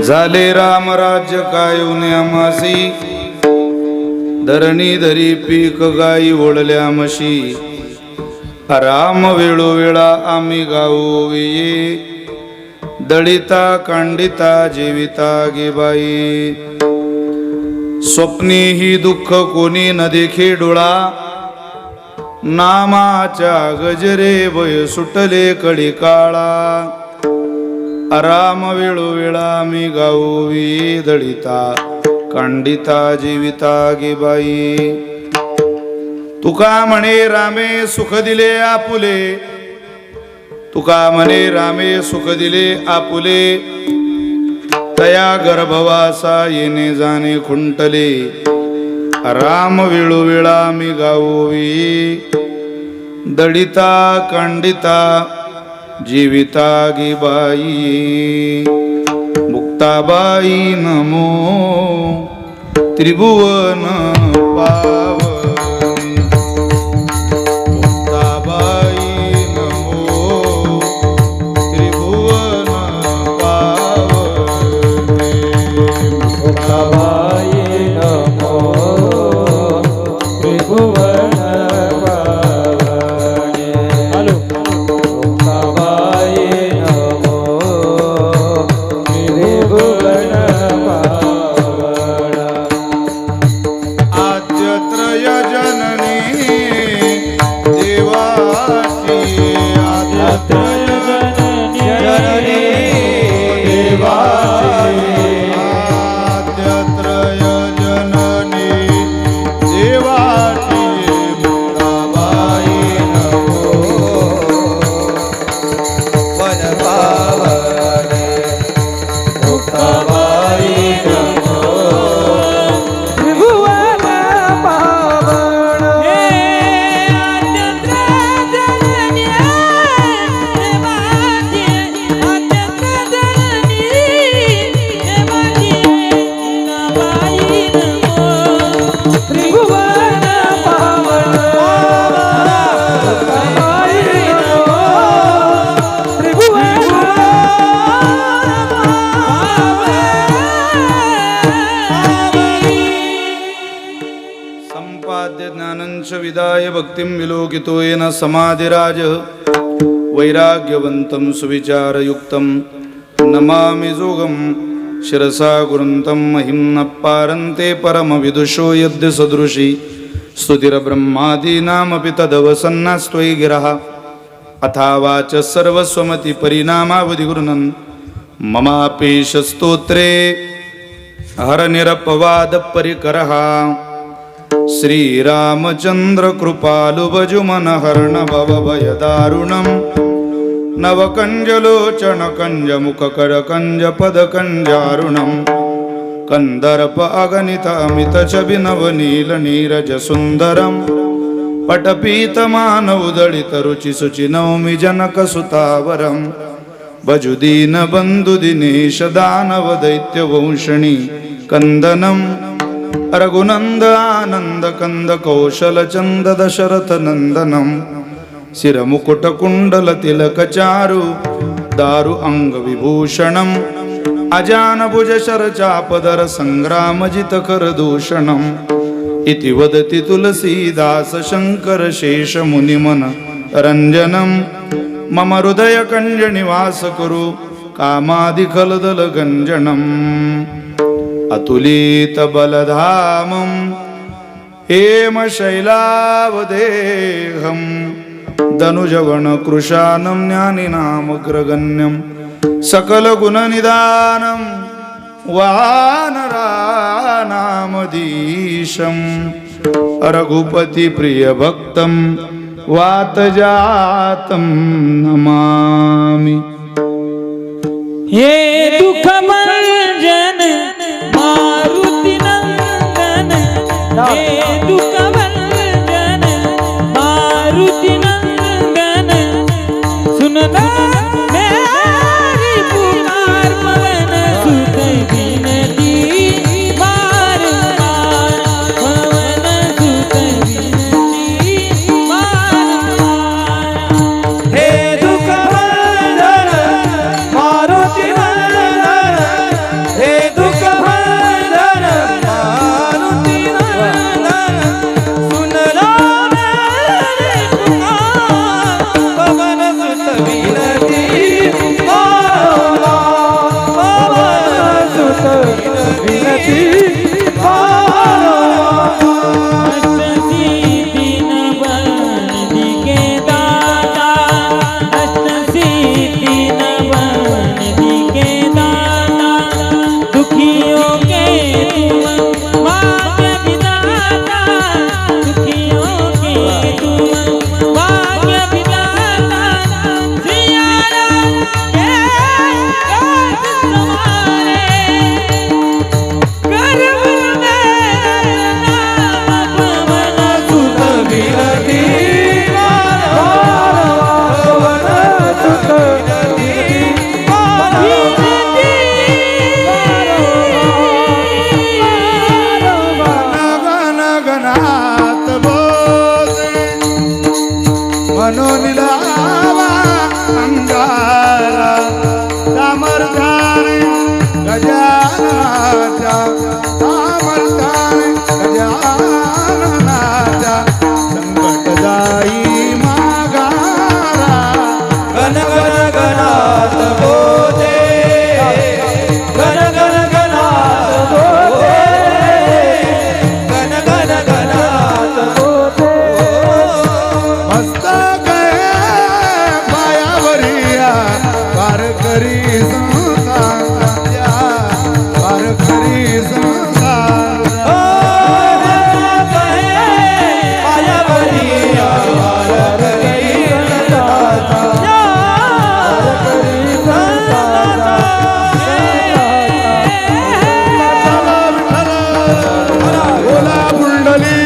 झाले राम राज्य कायुने आमासी, धरणी धरी पीक गाई ओढल्या म्हशी. राम वेळोवेळा आम्ही गाऊ ये, दळिता कांडिता जीविता गे बाई. स्वप्नी ही दुःख कोणी न देखे डोळा, नामाच्या गजरे वय सुटले कडी काळा. राम वेळोवेळा मी गाऊवी, दळिता कांडिता जीविता गे बाई. तुका म्हणे रामे सुख दिले आपुले, तुका म्हणे रामे सुख दिले आपुले. तया गर्भवासा येणे जाणे खुंटले. राम वेळोवेळा मी गाऊवी, दळिता कांडिता जीविता गी बाई. मुक्ताबाई नमो त्रिभुवन पावनी. मुक्ताबाई नमो त्रिभुवन पावनी. मुक्ताबाई नमो त्रिभुवन पावनी. मुक्ताबाई नमो त्रिभुवन पावनी. आद्यत्रय जननी देवाची, आद्यत्रय जननी देवाची. आद्यत्रय जननी देवाची. मुक्ताबाई नमो वन पावनी. मुक्ताबाई नमो त्रिभुवन पावनी. त्रिभुवन पावनी. मुक्ताबाई नमो त्रिभुवन संपाद्य ज्ञानंच विदाय भक्तिं विलोकितो येन समाधिराज. वैराग्यवन्तं सुविचारयुक्तं नमामि जोगं शिरसा गुरुन्तं. महिं न पारन्ते परमविदुषो यद्य सदृशी. स्तुतिर्ब्रह्मादीनामपि तदवसन्नास्त्वयि गिरः. अथावाच सर्वस्वमति परिणामावधिगुरुनन्. ममापेश स्तोत्रे हरनिरपवाद परिकरः. श्रीरामचंद्र कृपालु भजुमन हरण भव भय दारुणम्. नवकंजलोचन कंज मुख कर कंज पद कंजारुणम्. कंदर्प अगणित अमित छवि नवनील नीरज सुंदरम्. पटपीत मानव दलित रुचि सुचि नौमि जनक सुतावरम्. भजु दीन बंधु दिनेश दानव दैत्य वंशणी कंदनम्. रघुनंद आनंद कंद कौशल चंद दशरथ नंदनम. शिर मुकुट कुंडल तिलक चारु दारु अंग विभूषणम. अजान भुज शर चापदर संग्राम जित कर दूषणम. इति वदति तुलसीदास शंकर शेष मुनिमन रंजनम. मम हृदय कंज निवास कुरु कामादि खलदल गंजनम. अतुलित बलधामं हेम शैलावदेहं. धनुजवन कृशानं ज्ञानिनामग्रगण्यं. सकल गुणनिदानं वानरानामधीशं. रघुपति प्रिय भक्तं वातजातं नमामि. हे दुःखमंजन मारुति नंदन. हे दुःखमंजन मारुति नंदन. सुनना मेरी पुकार पवन सुत विनती बार बार. पवन सुत विनती बार बार. हे दुःखमंजन मारुति नंदन. गजाननाच्या सामर्थ्याने गजाननाच्या संकट जाई माघारा गण गण गणात बोले गण गण गणात बोले गण गण गणात बोले मस्तक पायावरिया वारकरी संसाराच्या वारकरी संसार बोला पुंडली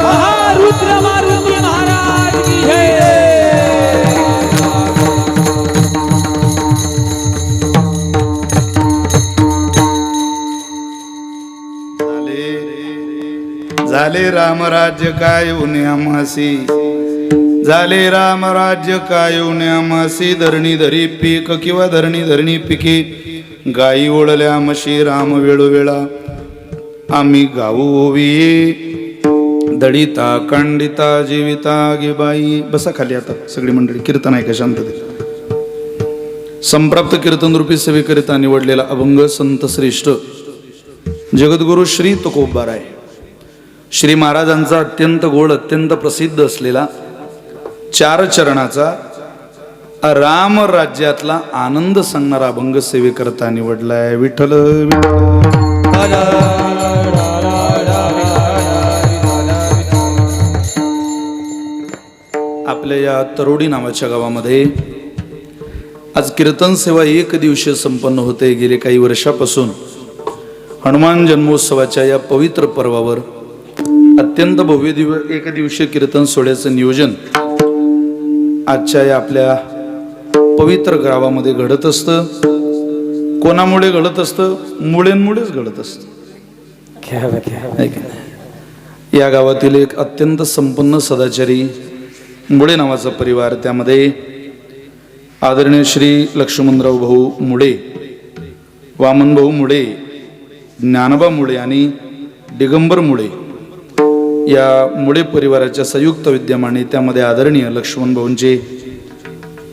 महारुद्र मारुती महाराज की जय झाले रामराज्य काय उन्यामासी झाले रामराज्य काय उन्यामासी धरणी धरी पीक किंवा धरणी धरणी पिके गायी ओळल्या म्हशी राम वेळोवेळा आम्ही गाऊ ओवी दडिता कांडिता जीविता गे बाई. बसा खाली आता सगळी मंडळी. कीर्तन आहे का शांततेत. संप्राप्त कीर्तन रूपी सेवेकरिता निवडलेला अभंग संत श्रेष्ठ जगद्गुरु श्री तुकोबाराय श्री महाराजांचा अत्यंत गोड अत्यंत प्रसिद्ध असलेला 4 चरणाचा राम राज्यातला आनंद सांगणारा अभंग सेवेकरता निवडलाय. विठ्ठल विठ्ठल. आपल्या या तरोडी नावाच्या गावामध्ये आज कीर्तन सेवा 1 दिवशीय संपन्न होते. गेले काही वर्षापासून हनुमान जन्मोत्सवाच्या या पवित्र पर्वावर अत्यंत भव्य 1 दिवसीय कीर्तन सोहळ्याचं नियोजन आजच्या या आपल्या पवित्र गावामध्ये घडत असतं. कोणामुळे घडत असतं? मुळेंमुळेच घडत असतं. या गावातील एक अत्यंत संपन्न सदाचारी मुळे नावाचा परिवार, त्यामध्ये आदरणीय श्री लक्ष्मणराव भाऊ मुळे, वामन भाऊ मुळे, ज्ञानबा मुळे आणि दिगंबर मुळे या मुळे परिवाराच्या संयुक्त विद्यमाने त्यामध्ये आदरणीय लक्ष्मण भाऊंचे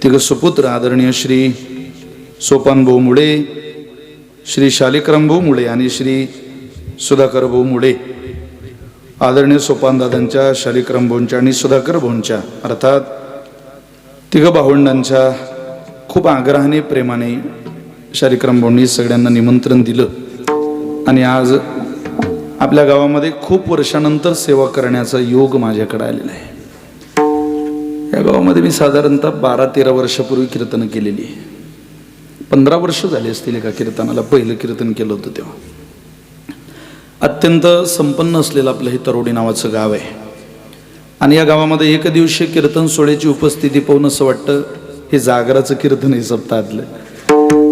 3 सुपुत्र आदरणीय श्री सोपान भाऊ मुळे, श्री शालिक्रम भाऊ मुळे आणि श्री सुधाकर भाऊ मुळे, आदरणीय सोपान दादांच्या, शालिक्रम भाऊंच्या आणि सुधाकर भाऊंच्या अर्थात 3 भावंडांच्या खूप आग्रहाने प्रेमाने शालिक्रम भाऊंनी सगळ्यांना निमंत्रण दिलं आणि आज आपल्या गावामध्ये खूप वर्षानंतर सेवा करण्याचा योग माझ्याकडे आलेला आहे. या गावामध्ये मी साधारणतः 12-13 वर्षापूर्वी कीर्तन केलेली आहे. 15 वर्ष झाली असतील एका कीर्तनाला. पहिलं कीर्तन केलं होतं तेव्हा. अत्यंत संपन्न असलेलं आपलं हे तरोडी नावाचं गाव आहे आणि या गावामध्ये 1 दिवसीय कीर्तन सोहळ्याची उपस्थिती पाहून असं वाटतं हे जागराचं कीर्तन आहे सप्ताहातलं.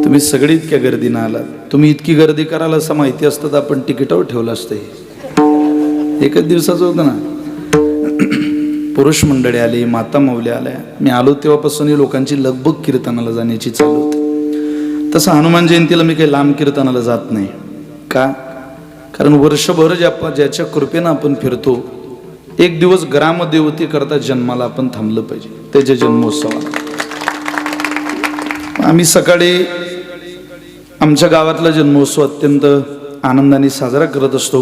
तुम्ही सगळी इतक्या गर्दीनं आलात. तुम्ही इतकी गर्दी कराल असं माहिती असतं तर आपण तिकिटावर ठेवलं असतं. 1 दिवसाचं होतं ना. पुरुष मंडळी आली, माता माऊल्या आल्या. मी आलो तेव्हापासून लोकांची लगबग कीर्तनाला जाण्याची चालू होती. तसं हनुमान जयंतीला मी काही लांब कीर्तनाला जात नाही. का? कारण वर्षभर ज्याच्या कृपेनं आपण फिरतो, 1 दिवस ग्रामदेवती करता जन्माला आपण थांबलं पाहिजे. त्याच्या जन्मोत्सवाला आम्ही सकाळी आमच्या गावातला जन्मोत्सव अत्यंत आनंदाने साजरा करत असतो.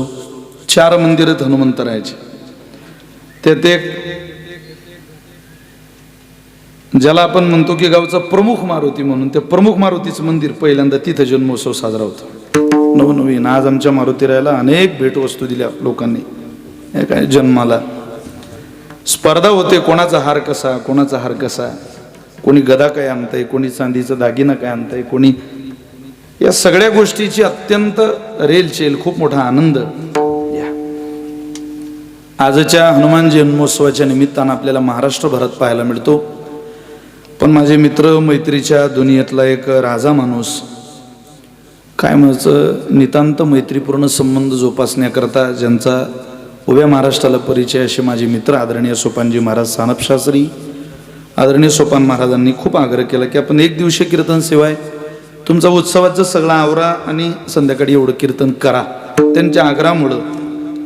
4 मंदिर आहेत हनुमंतरायाचे. त्यात एक ज्याला आपण म्हणतो की गावचा प्रमुख मारुती म्हणून, त्या प्रमुख मारुतीचं मंदिर पहिल्यांदा तिथं जन्मोत्सव साजरा होतो. नवनवीन आज आमच्या मारुतीरायाला अनेक भेटवस्तू दिल्या लोकांनी. हे काय जन्माला स्पर्धा होते, कोणाचा हार कसा, कोणाचा हार कसा, कोणी गदा काय आणतंय, कोणी चांदीचा दागिना काय आणतंय, कोणी. या सगळ्या गोष्टीची अत्यंत रेलचेल, खूप मोठा आनंद आजच्या हनुमान जन्मोत्सवाच्या निमित्तानं आपल्याला महाराष्ट्रभरात पाहायला मिळतो. पण माझे मित्र मैत्रीच्या दुनियेतला एक राजा माणूस, काय म्हणायचं, नितांत मैत्रीपूर्ण संबंध जोपासण्याकरता ज्यांचा उभ्या महाराष्ट्राला परिचय असे माझे मित्र आदरणीय सोपानजी महाराज सानप शास्त्री, आदरणीय सोपान महाराजांनी खूप आग्रह केला की आपण एक दिवशी कीर्तन सेवा आहे, तुमचा उत्सवाचं सगळा आवरा आणि संध्याकाळी एवढं कीर्तन करा. त्यांच्या आग्रहामुळं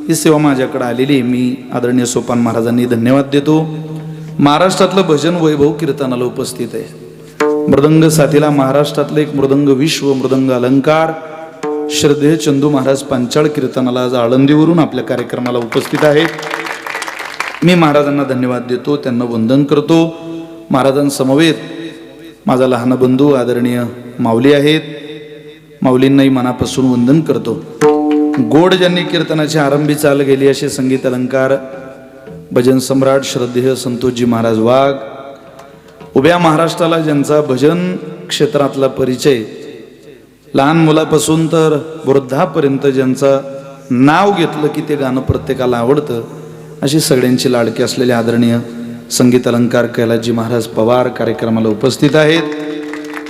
ही सेवा माझ्याकडे आलेली आहे. मी आदरणीय सोपान महाराजांनी धन्यवाद देतो. महाराष्ट्रातलं भजन वैभव कीर्तनाला उपस्थित आहे. मृदंग साथीला महाराष्ट्रातलं एक मृदंग विश्व मृदंग अलंकार श्रद्धेय चंदू महाराज पांचाळ कीर्तनाला आज आळंदीवरून आपल्या कार्यक्रमाला उपस्थित आहेत. मी महाराजांना धन्यवाद देतो, त्यांना वंदन करतो. महाराजांसमवेत माझा लहान बंधू आदरणीय माऊली आहेत, माऊलींनाही मनापासून वंदन करतो. गोड ज्यांनी कीर्तनाची आरंभी चाल गेली असे संगीत अलंकार भजन सम्राट श्रद्धेय संतोषजी महाराज वाघ, उभ्या महाराष्ट्राला ज्यांचा भजन क्षेत्रातला परिचय लहान मुलापासून तर वृद्धापर्यंत ज्यांचं नाव घेतलं की ते गाणं प्रत्येकाला आवडतं अशी सगळ्यांची लाडकी असलेले आदरणीय संगीत अलंकार कैलासजी महाराज पवार कार्यक्रमाला उपस्थित आहेत.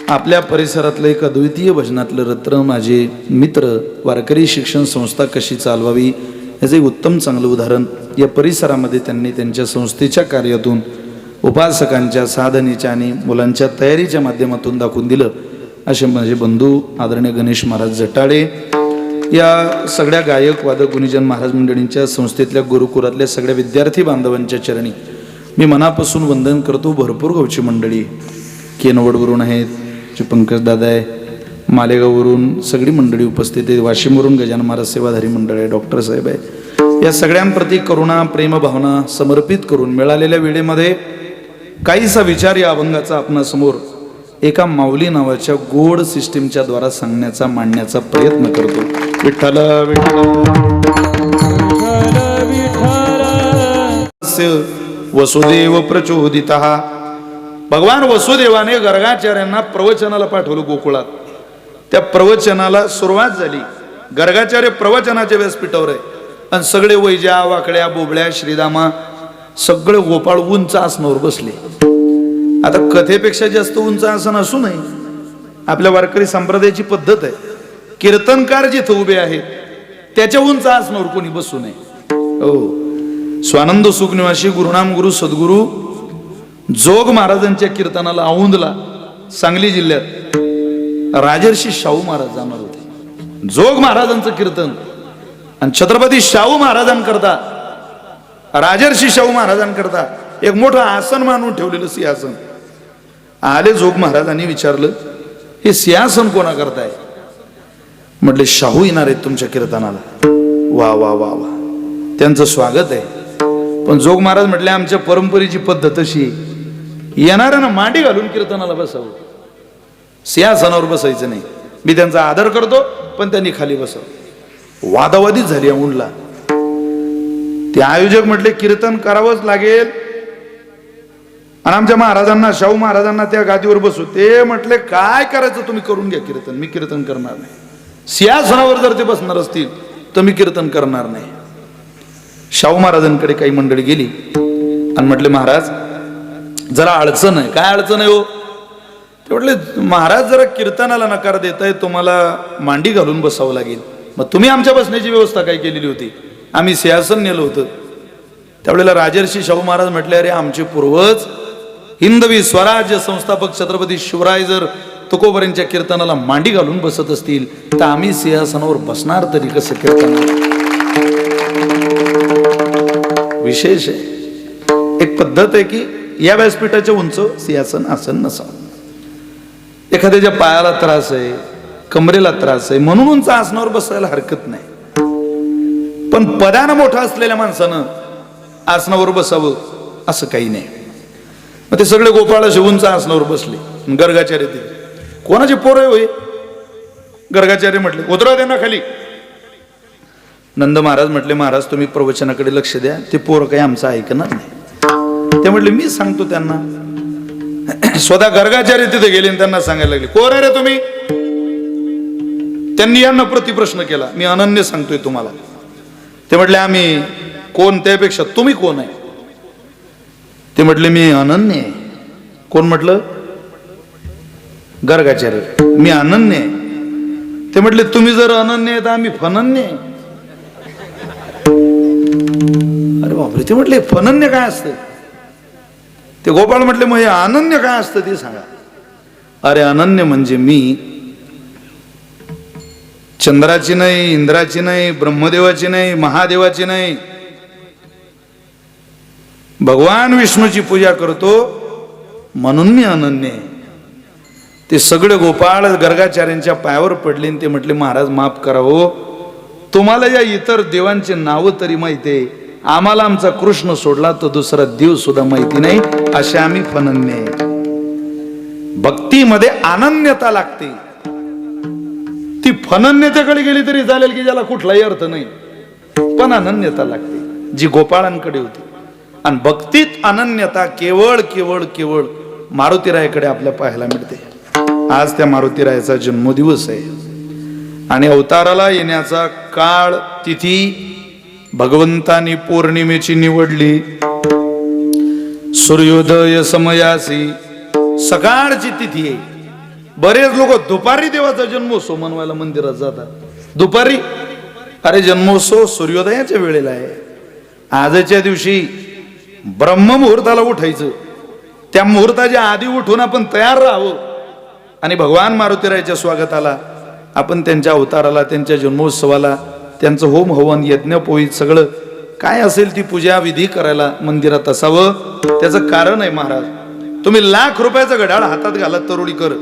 आपल्या परिसरातलं एक अद्वितीय भजनातलं रत्न माझे मित्र वारकरी शिक्षण संस्था कशी चालवावी याचं एक उत्तम चांगलं उदाहरण या परिसरामध्ये त्यांनी त्यांच्या संस्थेच्या कार्यातून उपासकांच्या साधनेच्या आणि मुलांच्या तयारीच्या माध्यमातून दाखवून दिलं. असे माझे बंधू आदरणीय गणेश महाराज जटाळे, या सगळ्या गायक वादक गुणीजन महाराज मंडळींच्या संस्थेतल्या गुरुकुलातल्या सगळ्या विद्यार्थी बांधवांच्या चरणी मी मनापासून वंदन करतो. भरपूर गावची मंडळी केनवडवरून आहेत, जे पंकज दादा आहे, मालेगाववरून सगळी मंडळी उपस्थित आहे, वाशिमवरून गजानन महाराज सेवाधारी मंडळ आहे, डॉक्टर साहेब आहे. या सगळ्यांप्रती करुणा प्रेम भावना समर्पित करून मिळालेल्या वेळेमध्ये काहीसा विचार या अभंगाचा आपणासमोर एका माऊली नावाच्या गोड सिस्टीमच्या द्वारा सांगण्याचा मांडण्याचा प्रयत्न करतो. विठ्ठल वसुदेव प्रचोदितः. भगवान वसुदेवाने गर्गाचार्यांना प्रवचनाला पाठवलं गोकुळात. त्या प्रवचनाला सुरुवात झाली. गर्गाचार्य प्रवचनाच्या व्यासपीठावर आहे आणि सगळे वैजा वाकड्या बोबड्या श्रीदामा सगळे गोपाळ उंच आसनावर बसले. आता कथेपेक्षा जास्त उंच आसन असू नये, आपल्या वारकरी संप्रदायाची पद्धत आहे. कीर्तनकार जिथे उभे आहेत त्याच्या उंच आसनावर कोणी बसू नये. हो, स्वानंद सुखनिवासी गुरुनाम गुरु सद्गुरु जोग महाराजांच्या कीर्तनाला औंधला सांगली जिल्ह्यात राजर्षी शाहू महाराज जाणार होते. जोग महाराजांचं कीर्तन आणि छत्रपती शाहू महाराजांकरता राजर्षी शाहू महाराजांकरता एक मोठं आसन मानून ठेवलेलं सिंहासन. आले जोग महाराजांनी विचारलं, हे सिंहासन कोणा करताय? म्हटले शाहू येणार आहेत तुमच्या कीर्तनाला. वा वा वा वा, त्यांचं स्वागत आहे. पण जोग महाराज म्हटले आमच्या परंपरेची पद्धत अशी येणाऱ्यांना मांडी घालून कीर्तनाला बसावं, सिंहासनावर बसायचं नाही. मी त्यांचा आदर करतो पण त्यांनी खाली बसावं. वादावादीच झाली औंधला. ते आयोजक म्हटले कीर्तन करावंच लागेल आणि आमच्या महाराजांना शाहू महाराजांना त्या गादीवर बसू. ते म्हटले काय करायचं तुम्ही करून घ्या कीर्तन, मी कीर्तन करणार नाही. सिंहासनावर जर ते बसणार असतील तर मी कीर्तन करणार नाही. शाहू महाराजांकडे काही मंडळी गेली आणि म्हटले महाराज जरा अडचण आहे. काय अडचण आहे हो? ते म्हटले महाराज जरा कीर्तनाला नकार देताय, तुम्हाला मांडी घालून बसावं लागेल. मग तुम्ही आमच्या बसण्याची व्यवस्था काय केलेली होती? आम्ही सिंहासन नेलं होतं. त्यावेळेला राजर्षी शाहू महाराज म्हटले अरे आमचे पूर्वज हिंदवी स्वराज्य संस्थापक छत्रपती शिवराय जर तुकोबऱ्यांच्या कीर्तनाला मांडी घालून बसत असतील तर आम्ही सिंहासनावर बसणार तरी कसं कीर्तनाला? विशेष आहे. एक पद्धत आहे की या व्यासपीठाच्या उंच सिंहासन आसन नसावं. एखाद्याच्या पायाला त्रास आहे, कमरेला त्रास आहे म्हणून उंच आसनावर बसायला हरकत नाही. पण पदानं मोठं असलेल्या माणसानं आसनावर बसावं असं काही नाही. मग ते सगळे गोपाळ असे उंच आसनावर बसले. गर्गाचार्य ते कोणाचे पोर होय? गर्गाचार्य म्हटले उतरा त्यांना खाली. नंद महाराज म्हटले महाराज तुम्ही प्रवचनाकडे लक्ष द्या, ते पोर काही आमचं ऐकणार नाही. ते म्हटले मी सांगतो त्यांना. स्वतः गर्गाचार्य तिथे गेले आणि त्यांना सांगायला लागले कोण रे तुम्ही? त्यांनी यांना प्रतिप्रश्न केला. मी अनन्य सांगतोय तुम्हाला. ते म्हटले आम्ही कोण त्यापेक्षा तुम्ही कोण आहे? ते म्हटले मी अनन्य आहे. कोण म्हटलं? गर्गाचार्य. मी अनन्य आहे. ते म्हटले तुम्ही जर अनन्य आहे तर आम्ही फनन्य आहे. अरे बापरे. ते म्हटले फनन्य काय असतं? ते गोपाळ म्हटले मग हे अनन्य काय असतं ते सांगा. अरे अनन्य म्हणजे मी चंद्राची नाही, इंद्राची नाही, ब्रह्मदेवाची नाही, महादेवाची नाही, भगवान विष्णूची पूजा करतो म्हणून मी अनन्य आहे. ते सगळे गोपाळ गर्गाचार्यांच्या पायावर पडले आणि ते म्हटले महाराज माफ करा हो, तुम्हाला या इतर देवांचे नाव तरी माहिती आहे, आम्हाला आमचा कृष्ण सोडला तर दुसरा देव सुद्धा माहिती नाही, असे आम्ही अनन्य आहे. भक्तीमध्ये अनन्यता लागते. ती फनन्यतेकडे गेली तरी चालेल की ज्याला कुठलाही अर्थ नाही, पण अनन्यता लागते जी गोपाळांकडे होती. आणि भक्तीत अनन्यता केवळ केवळ केवळ मारुतीरायाकडे आपल्या पाहायला मिळते. आज त्या मारुतीरायाचा जन्मदिवस आहे आणि अवताराला येण्याचा काळ तिथी भगवंतानी पौर्णिमेची निवडली. सूर्योदय समयासी सकाळची तिथी आहे. बरेच लोक दुपारी देवाचा जन्मोत्सव मनवायला मंदिरात जातात. दुपारी? अरे जन्मोत्सव सूर्योदयाच्या वेळेला आहे. आजच्या दिवशी ब्रह्ममुहूर्ताला उठायचं, त्या मुहूर्ताच्या आधी उठून आपण तयार राहावं आणि भगवान मारुतीरायाच्या स्वागताला, आपण त्यांच्या अवताराला, त्यांच्या जन्मोत्सवाला, त्यांचं होम हवन यज्ञपोळी सगळं काय असेल ती पूजा विधी करायला मंदिरात असावं. त्याचं कारण आहे महाराज, तुम्ही लाख रुपयाचं घड्याळ हातात घालत तरुडीकर,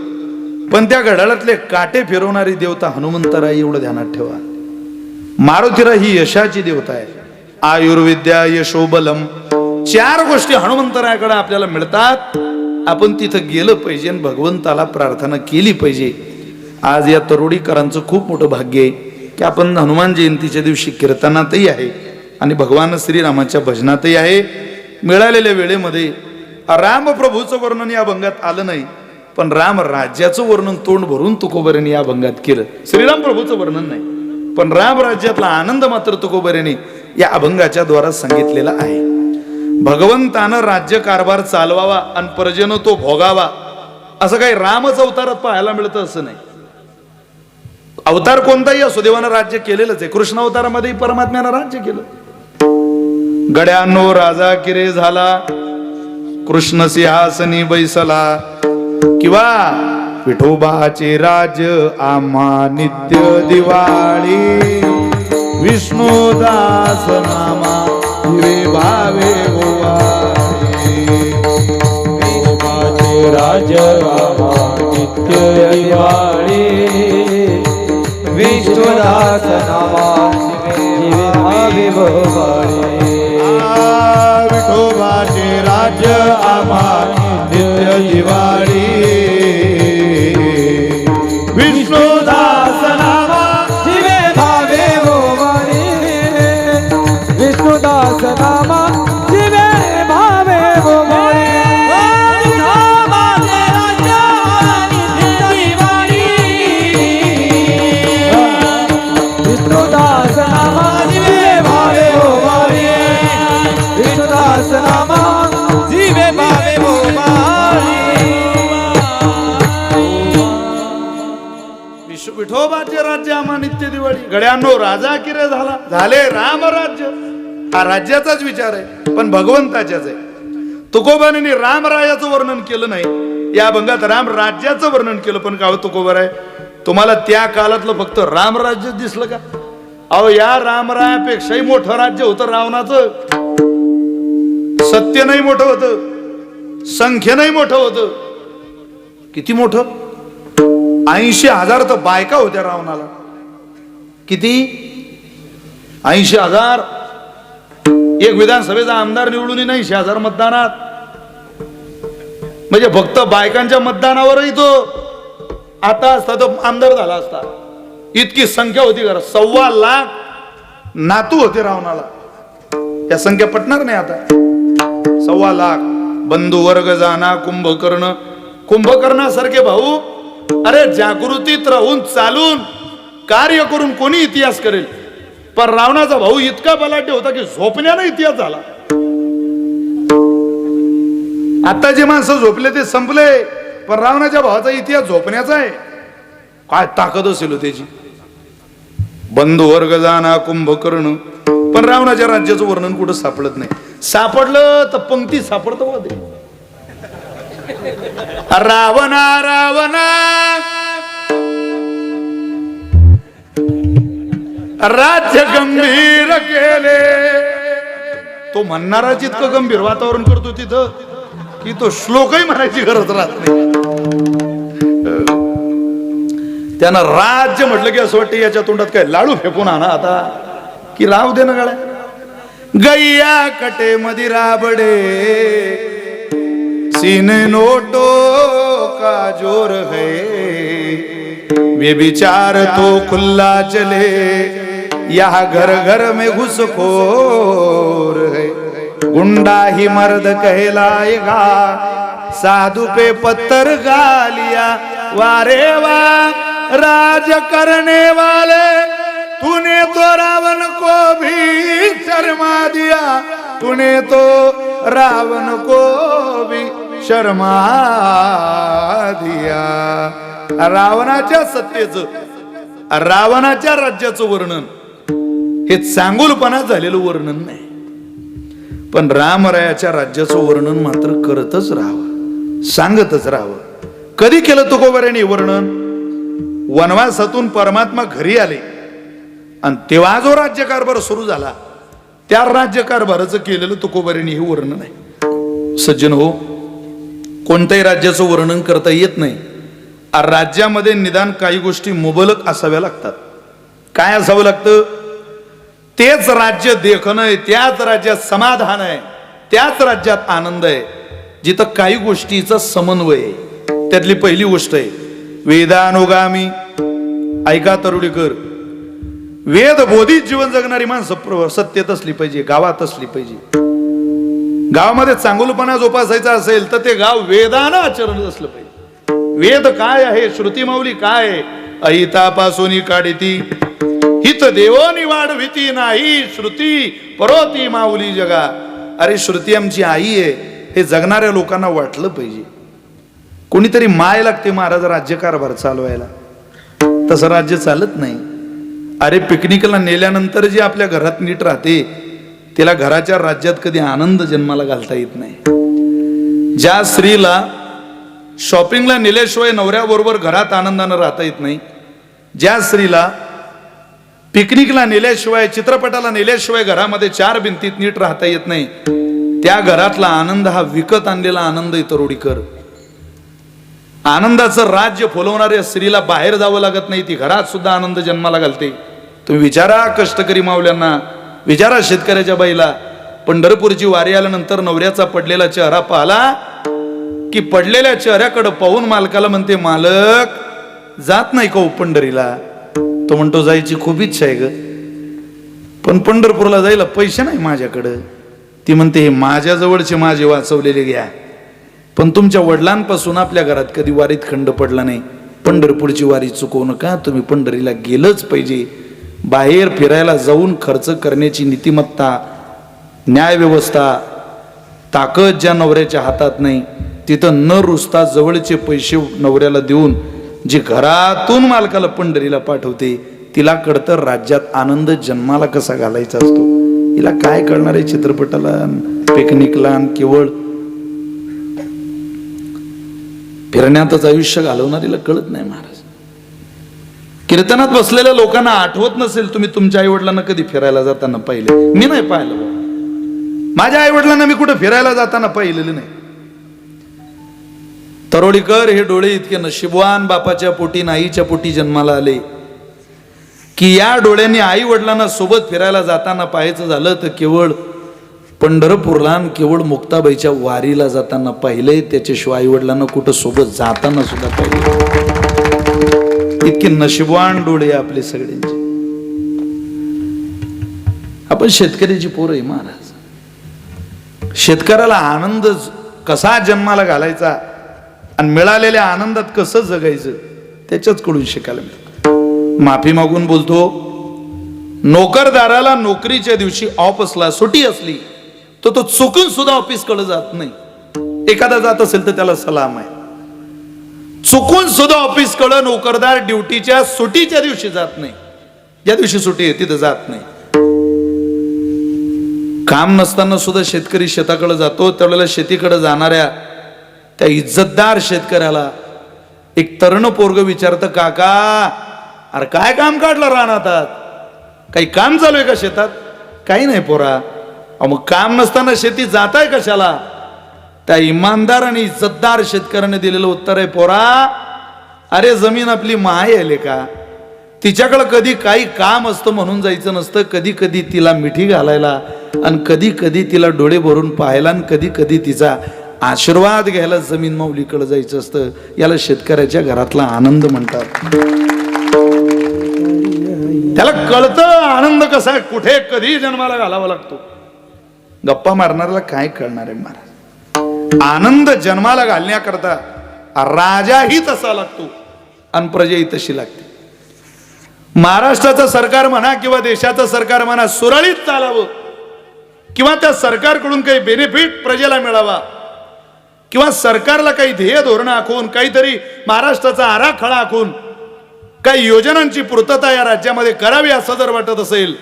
पण त्या घड्याळातले काटे फिरवणारी देवता हनुमंतराय एवढं ध्यानात ठेवा. मारुतीराय ही यशाची देवता आहे. आयुर्विद्या यशोबलम, 4 गोष्टी हनुमंतरायाकडे आपल्याला मिळतात. आपण तिथं गेलं पाहिजे आणि भगवंताला प्रार्थना केली पाहिजे. आज या तरुडीकरांचं खूप मोठं भाग्य आहे की आपण हनुमान जयंतीच्या दिवशी कीर्तनातही आहे आणि भगवान श्रीरामाच्या भजनातही आहे. मिळालेल्या वेळेमध्ये रामप्रभूचं वर्णन या अभंगात आलं नाही, पण राम राज्याचं वर्णन तोंड भरून तुकोबऱ्याने या अभंगात केलं. श्रीराम प्रभूचं वर्णन नाही, पण राम राज्यातला आनंद मात्र तुकोबऱ्याने या अभंगाच्या द्वारा सांगितलेला आहे. भगवंतानं राज्य कारभार चालवावा आणि प्रजेनं तो भोगावा, असं काही रामच अवतारात पाहायला मिळतं असं नाही. अवतार कोणताही असो, देवानं राज्य केलेलंच आहे. कृष्ण अवतारामध्ये परमात्म्यानं राज्य केलं. गड्यांनो राजा किरे झाला, कृष्ण सिंहासनी बैसला, किंवा विठोबाचे राज आम्हा नित्य दिवाळी, विष्णुदास नामा दिवे भावे गोवाळे, विठोबाचे राज आम्हा नित्य दिवाळी, विष्णुदास नामा दिवे भावे गोवाळे. विठोबाचे राज आम्हा नित्य दिवाळी, विष्णुदास नामा दिवे भावे गोवाळे, विष्णुदास नामा दिवे भावे गोवाळे. विष्णुदास नामा दिवे भावे गोवाळे, विष्णुदास नामा दिवे भावे गोवाळे. विठोबाचे राज्य आम्हा नित्य दिवाळी. गड्यांनो राजा किरे झाला, झाले राम राज्य. हा राज्याचाच विचार आहे, पण भगवंताच्याच आहे. तुकोबाने रामरायाचं वर्णन केलं नाही, या अभंगात राम राज्याचं वर्णन केलं. पण का तुकोबर आहे, तुम्हाला त्या काळातलं फक्त रामराज्य दिसलं का? अहो या रामरायापेक्षाही मोठं राज्य होतं रावणाचं. सत्य नाही मोठं होतं, संख्य नाही मोठं होतं. किती मोठं? 80,000 तर बायका होत्या रावणाला. किती? 80,000. एक विधानसभेचा आमदार निवडून 80,000 मतदानात, म्हणजे फक्त बायकांच्या मतदानावरही तो आता असता तो आमदार झाला असता. इतकी संख्या होती. घरात 1.25 लाख नातू होते रावणाला. या संख्या पटणार नाही आता. 1.25 लाख. बंधू वर्ग जाना कुंभकर्ण, कुंभकर्णासारखे भाऊ. अरे जागृतीत राहून चालून कार्य करून कोणी इतिहास करेल, पण रावणाचा भाऊ इतका बलाढ्य होता की झोपण्यानं इतिहास झाला. आता जे माणसं झोपले ते संपले, पण रावणाच्या भावाचा इतिहास झोपण्याचा आहे. काय ताकद असेल हो त्याची. बंधू वर्ग जाना कुंभकर्ण, पण रावणाच्या राज्याचं वर्णन कुठं सापडत नाही. सापडलं तर पंक्ती सापडतं. रावणा रावणा राज्य गंभीर केले. तो म्हणणारा जितकं गंभीर वातावरण करतो तिथं की तो श्लोकही म्हणायची गरज राहत नाही. त्यानं राज्य म्हटलं की असं वाटतं याच्या तोंडात काय लाडू फेकून आणा आता की राव दे ना गाड्या. गैया कटे मधी राबडे सीने नोटो का जोर है व्यभिचार तो खुला चले यहाँ घर घर में घुसखोर है. गुंडा ही मर्द कहलाएगा साधु पे पत्थर गालिया. वारे वा राज करने वाले तूने तो रावण को भी शर्मा दिया. तूने तो रावण को भी शर्मा दिया. रावणाच्या सत्तेचं रावणाच्या राज्याचं वर्णन हे चांगुलपणा झालेलं वर्णन नाही, पण रामरायाच्या राज्याचं वर्णन मात्र करतच राहावं, सांगतच राहावं. कधी केलं तुकोबाराने वर्णन? वनवासातून परमात्मा घरी आले आणि तेव्हा जो राज्यकारभार सुरू झाला त्या राज्यकारभाराचं केलेलं तुकोबाराने हे वर्णन आहे. सज्जन हो, कोणत्याही राज्याचं वर्णन करता येत नाही. राज्यामध्ये निदान काही गोष्टी मुबलक असाव्या लागतात. काय असावं लागतं? तेच राज्य देखणं आहे, त्याच राज्यात समाधान आहे, त्याच राज्यात आनंद आहे जिथं काही गोष्टीचा समन्वय आहे. त्यातली पहिली गोष्ट आहे वेदानुगामी. ऐका तरुडीकर, वेद बोधित जीवन जगणारी माणसं सत्तेत असली पाहिजे, गावात असली पाहिजे. गावामध्ये चांगुलपणा जोपासायचा असेल तर ते गाव वेदानं आचरण असलं पाहिजे. वेद काय आहे, श्रुती माऊली काय आहे? अहितापासून काढिती हित देवोनी वाढविती नाही श्रुती परोती माऊली जगा. अरे श्रुती आमची आई आहे हे जगणाऱ्या लोकांना वाटलं पाहिजे. कोणीतरी माय लागते महाराज राज्यकारभार चालवायला, तसं राज्य चालत नाही. अरे पिकनिकला नेल्यानंतर जी आपल्या घरात नीट राहते तिला घराच्या राज्यात कधी आनंद जन्माला घालता येत नाही. ज्या स्त्रीला शॉपिंगला नेल्याशिवाय नवऱ्याबरोबर घरात आनंदानं राहता येत नाही, ज्या स्त्रीला पिकनिकला नेल्याशिवाय चित्रपटाला नेल्याशिवाय घरामध्ये चार भिंतीत नीट राहता येत नाही, त्या घरातला आनंद हा विकत आणलेला आनंद तरोडीकर. आनंदाचं राज्य फुलवणाऱ्या स्त्रीला बाहेर जावं लागत नाही, ती घरात सुद्धा आनंद जन्माला घालते. तुम्ही विचारा कष्टकरी मावल्यांना, विचारा शेतकऱ्याच्या बाईला. पंढरपूरची वारी आल्यानंतर नवऱ्याचा पडलेला चेहरा पाहिला की पडलेल्या चेहऱ्याकडे पाहून मालकाला म्हणते, मालक जात नाही का पंढरीला? तो म्हणतो जायची खूप इच्छा आहे ग, पण पंढरपूरला जायला पैसे नाही माझ्याकडं. ती म्हणते हे माझ्या जवळचे माझे वाचवलेले घ्या, पण तुमच्या वडिलांपासून आपल्या घरात कधी वारीत खंड पडला नाही. पंढरपूरची वारी चुकवू नका, तुम्ही पंढरीला गेलंच पाहिजे. बाहेर फिरायला जाऊन खर्च करण्याची नीतिमत्ता, न्यायव्यवस्था, ताकद ज्या नवऱ्याच्या हातात नाही तिथं न रुसता जवळचे पैसे नवऱ्याला देऊन जी घरातून मालकाला पंढरीला पाठवते तिला कळतं राज्यात आनंद जन्माला कसा घालायचा असतो. हिला काय कळणार आहे चित्रपटाला, पिकनिकला, केवळ फिरण्यातच आयुष्य घालवणारीला कळत नाही. महाराज कीर्तनात बसलेल्या लोकांना आठवत नसेल तुम्ही तुमच्या आई वडिलांना कधी फिरायला जाताना पाहिले. मी नाही पाहिलं, माझ्या आई वडिलांना मी कुठे फिरायला जाताना पाहिलेलं नाही. तरोडीकर हे डोळे इतके नशीबवान बापाच्या पोटी आईच्या पोटी जन्माला आले की या डोळ्यांनी आई वडिलांना सोबत फिरायला जाताना पाहायचं झालं तर केवळ पंढरपूरला, केवळ मुक्ताबाईच्या वारीला जाताना पाहिलंय. त्याच्याशिवाय आई वडिलांना कुठं सोबत जाताना सुद्धा पाहिजे. इतके नशीबवान डोळे आपले सगळ्यांचे. आपण शेतकऱ्याची पोरं आहे महाराज. शेतकऱ्याला आनंद कसा जन्माला घालायचा आणि मिळालेल्या आनंदात कसं जगायचं त्याच्याच कडून शिकायला मिळतं. माफी मागून बोलतो, नोकरदाराला नोकरीच्या दिवशी ऑफ असला, सुट्टी असली तर तो चुकून सुद्धा ऑफिस कडे जात नाही. एखादा जात असेल तर त्याला सलाम आहे. चुकून सुद्धा ऑफिस कडे नोकरदार ड्युटीच्या सुट्टीच्या दिवशी जात नाही. ज्या दिवशी सुट्टी आहे तिथं जात नाही. काम नसताना सुद्धा शेतकरी शेताकडे जातो. त्यावेळेला शेतीकडे जाणाऱ्या त्या इज्जतदार शेतकऱ्याला एक तरुण पोरग विचारतं, काका अरे काय काम काढलं रानात, काही काम चालू आहे का शेतात? काही नाही पोरा. मग काम नसताना शेती जाताय कशाला? त्या इमानदार आणि इज्जतदार शेतकऱ्याने दिलेलं उत्तर आहे, पोरा अरे जमीन आपली माय आहे का, तिच्याकडे कधी काही काम असतं म्हणून जायचं नसतं, कधी कधी तिला मिठी घालायला आणि कधी कधी तिला डोळे भरून पाहायला आणि कधी कधी तिचा आशीर्वाद घ्यायला जमीन माऊलीकडे जायचं असतं. याला शेतकऱ्याच्या घरातला आनंद म्हणतात. त्याला कळतं आनंद कसा आहे, कुठे कधी जन्माला घालावा लागतो. गप्पा मारणाऱ्याला काय कळणार आहे महाराज. आनंद जन्माला घालण्याकरता राजाही तसा लागतो आणि प्रजाही तशी लागते. महाराष्ट्राचं सरकार म्हणा किंवा देशाचं सरकार म्हणा सुरळीत चालावं, किंवा त्या सरकारकडून काही बेनिफिट प्रजेला मिळावा, किंवा सरकारला काही ध्येय धोरण आखून काहीतरी महाराष्ट्राचा आराखडा आखून काही योजनांची पूर्तता या राज्यामध्ये करावी असं जर वाटत असेल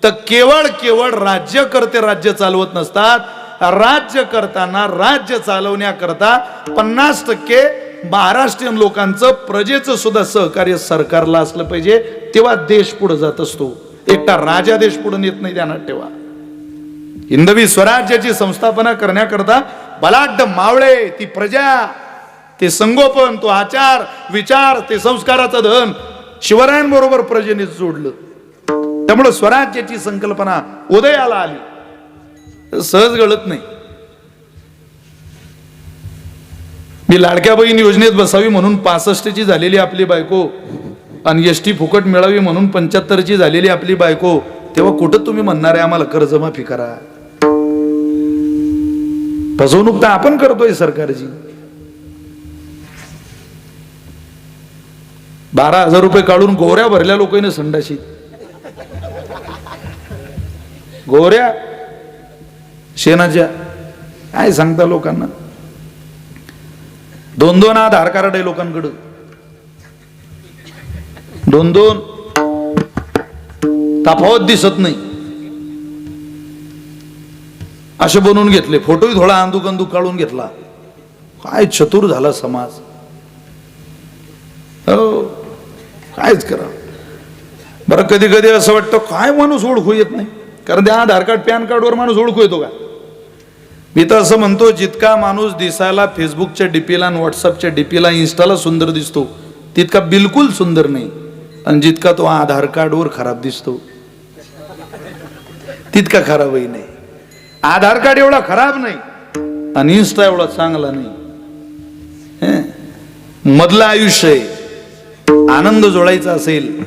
तर केवळ राज्यकर्ते राज्य चालवत नसतात. राज्य करताना राज्य चालवण्याकरता 50% महाराष्ट्रीयन लोकांचं प्रजेचं सुद्धा सहकार्य सरकारला असलं पाहिजे, तेव्हा देश पुढे जात असतो. एकटा राजा देश पुढे नेत नाही, ध्यानात ठेवा. हिंदवी स्वराज्याची संस्थापना करण्याकरता बलाढ्य मावळे, ती प्रजा, ते संगोपन, तो आचार विचार, ते संस्काराचं धन शिवरायांबरोबर प्रजेने जोडलं. त्यामुळे स्वराज्याची संकल्पना उदयाला आली, सहज गळत नाही. मी लाडक्या बहीण योजनेत बसावी म्हणून 65ची झालेली आपली बायको आणि एसटी फुकट मिळावी म्हणून 75ची झालेली आपली बायको, तेव्हा कुठं तुम्ही म्हणणार आहे आम्हाला कर्जमाफी करा? फसवणूक तर आपण करतोय सरकारची. 12,000 रुपये काढून गोऱ्या भरल्या लोकांनी संडाशी, गोऱ्या शेणाच्या. काय सांगता लोकांना? 2-2 आधार कार्ड आहे लोकांकडं, 2-2. तफावत दिसत नाही असे बनवून घेतले. फोटोही थोडा अंदूक काढून घेतला. काय चतुर झाला समाज. हो, कायच करा बरं. कधी कधी असं वाटतं काय माणूस ओळखू येत नाही, कारण त्या आधार कार्ड पॅन कार्डवर माणूस ओळखू येतो का? मी तर असं म्हणतो, जितका माणूस दिसायला फेसबुकच्या डीपीला आणि व्हॉट्सअपच्या डीपीला इन्स्टाला सुंदर दिसतो तितका बिलकुल सुंदर नाही, आणि जितका तो आधार कार्डवर खराब दिसतो तितका खराबही नाही. आधार कार्ड एवढा खराब नाही आणि इन्स्टा एवढा चांगला नाही. मधलं आयुष्य आहे. आनंद जोडायचा असेल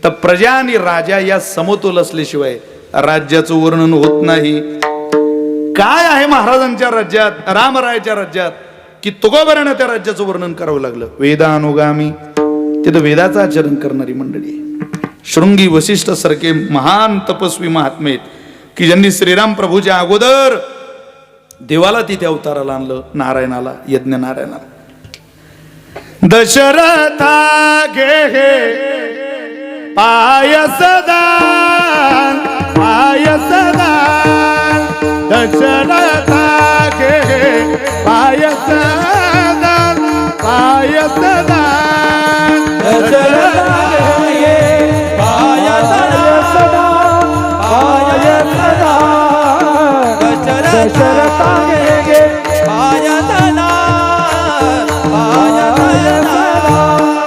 तर प्रजा आणि राजा या समतोल असल्याशिवाय राज्याचं वर्णन होत नाही. काय आहे महाराजांच्या राज्यात, रामरायाच्या राज्यात, की तुकोबारानं त्या राज्याचं वर्णन करावं लागलं. वेदानुगामी, तिथं वेदाचं आचरण करणारी मंडळी आहे. शृंगी वशिष्ठ सारखे महान तपस्वी महात्मे की ज्यांनी श्रीराम प्रभूच्या अगोदर देवाला तिथे अवताराला आणलं, नारायणाला, यज्ञ नारायणाला. दशरथा घे पायसदान, पायसदान, दशरथा घे पायसदान, पायसदान, दशरथा घे पायसदान, पायसदान, दशरथा घे पायसदान,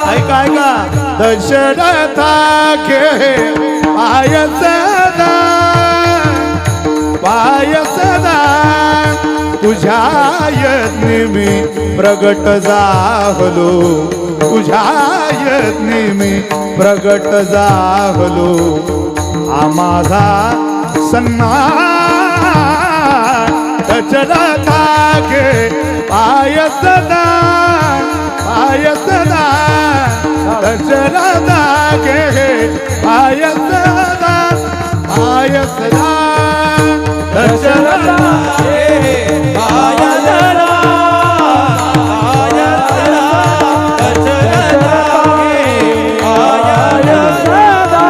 ऐका ऐका. दशरथा घे पायसदान, पायसदान, तुझ्या यज्ञी मी प्रगट झालो, तुझ्या यज्ञी मी प्रगट झालो. हा माझा सन्मान. दशरथा घे पायसदान, पायसदान, दशरथा घे पायसदान, पायसदान, दशरथा घे पायसदान, पायसदान, दशरथा घे पायसदान,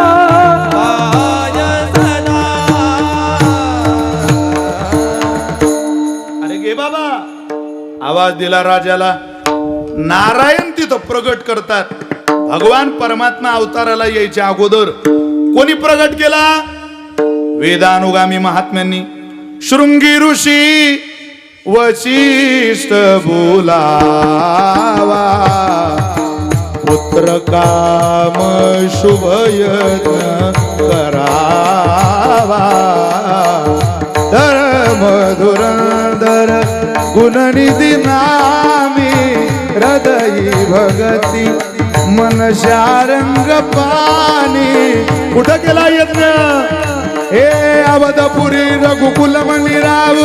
पायसदान. अरे गे बाबा, आवाज दिला राजाला. नारायण तिथं प्रगट करतात. भगवान परमात्मा अवताराला यायच्या अगोदर कोणी प्रगट केला? वेदानुगामी महात्म्यांनी. शृंगी ऋषी वशिष्ठ बोलावा, पुत्र काम शुभ यज्ञ करावा. धर्म धुरंधर गुणनिधी नामी, हृदयी भगती मन शारंग पाणी. कुठं केला यज्ञ? हे अवधपुरी रघुकुल मणिराव.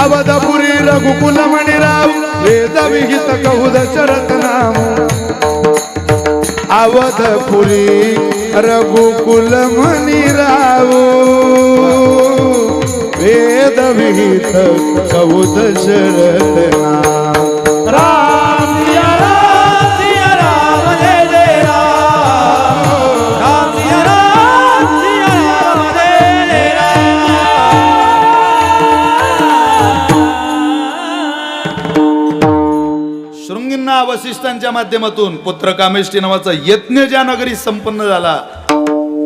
अवधपुरी रघुकुल मणिराव, वेद विहित कहू दशरथ नाम. अवधपुरी रघुकुल मणिराव, वेद विहित कहू दशरथ नाम. राम सिया राम जय जय राम. राम सिया राम जय जय राम. शृंगींना वशिष्ठांच्या माध्यमातून पुत्र कामेष्टी नावाचा यज्ञ ज्या नगरी संपन्न झाला.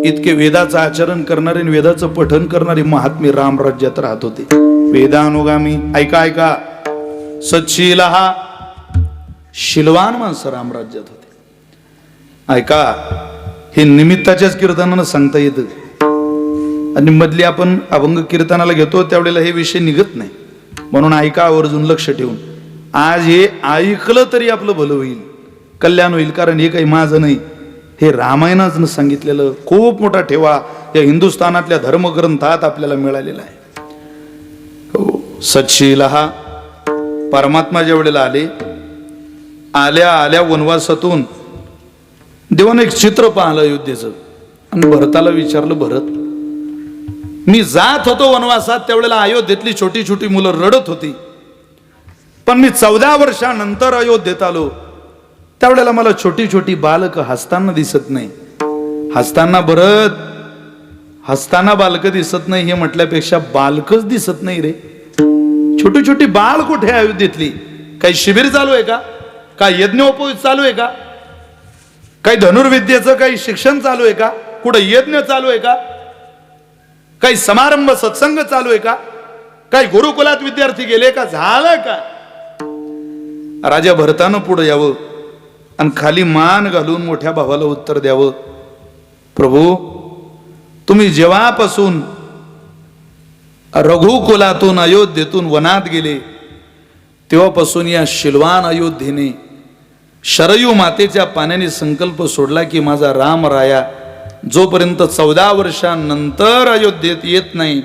इतके वेदाचं आचरण करणारे आणि वेदाचं पठन करणारे महात्मे राम राज्यात राहत होते. वेदानुगामी. ऐका ऐका, सच्शील हा शिलवान माणसं राम राज्यात होते. ऐका, हे निमित्ताच्याच कीर्तनानं सांगता येतं. आणि मधली आपण अभंग कीर्तनाला घेतो त्यावेळेला हे विषय निघत नाही. म्हणून ऐका आवर्जून लक्ष ठेवून. आज हे ऐकलं तरी आपलं भलं होईल, कल्याण होईल. कारण हे काही माझं नाही, हे रामायणाचं सांगितलेलं खूप मोठा ठेवा या हिंदुस्थानातल्या धर्मग्रंथात आपल्याला मिळालेला आहे. हो, सच्शील हा परमात्मा ज्या वेळेला आल्या आल्या वनवासातून देवानं एक चित्र पाहिलं अयोध्येचं. आणि भरताला विचारलं, भरत, मी जात होतो वनवासात त्यावेळेला अयोध्येतली छोटी छोटी मुलं रडत होती. पण मी 14 वर्षानंतर अयोध्येत आलो त्यावेळेला मला छोटी छोटी बालक हसताना दिसत नाही. हसताना भरत, हसताना बालक दिसत नाही हे म्हटल्यापेक्षा बालकच दिसत नाही रे. छोटी छोटी बाळ कुठे आहे अयोध्येतली? काही शिबिर चालू आहे का? काय यज्ञोपवीत चालू आहे का? काही धनुर्विद्येचं काही शिक्षण चालू आहे का? कुठं यज्ञ चालू आहे का? काही समारंभ सत्संग चालू आहे का? काही गुरुकुलात विद्यार्थी गेले का? झालं का? राजा भरतानं पुढे यावं आणि खाली मान घालून मोठ्या भावाला उत्तर द्यावं, प्रभू, तुम्ही जेव्हापासून रघुकुलातून अयोध्येतून वनात गेले तेव्हापासून या शिलवान अयोध्येने शरयू मातेच्या पाण्याने संकल्प सोडला की माझा राम राया जोपर्यंत 14 वर्षांनंतर अयोध्येत येत नाही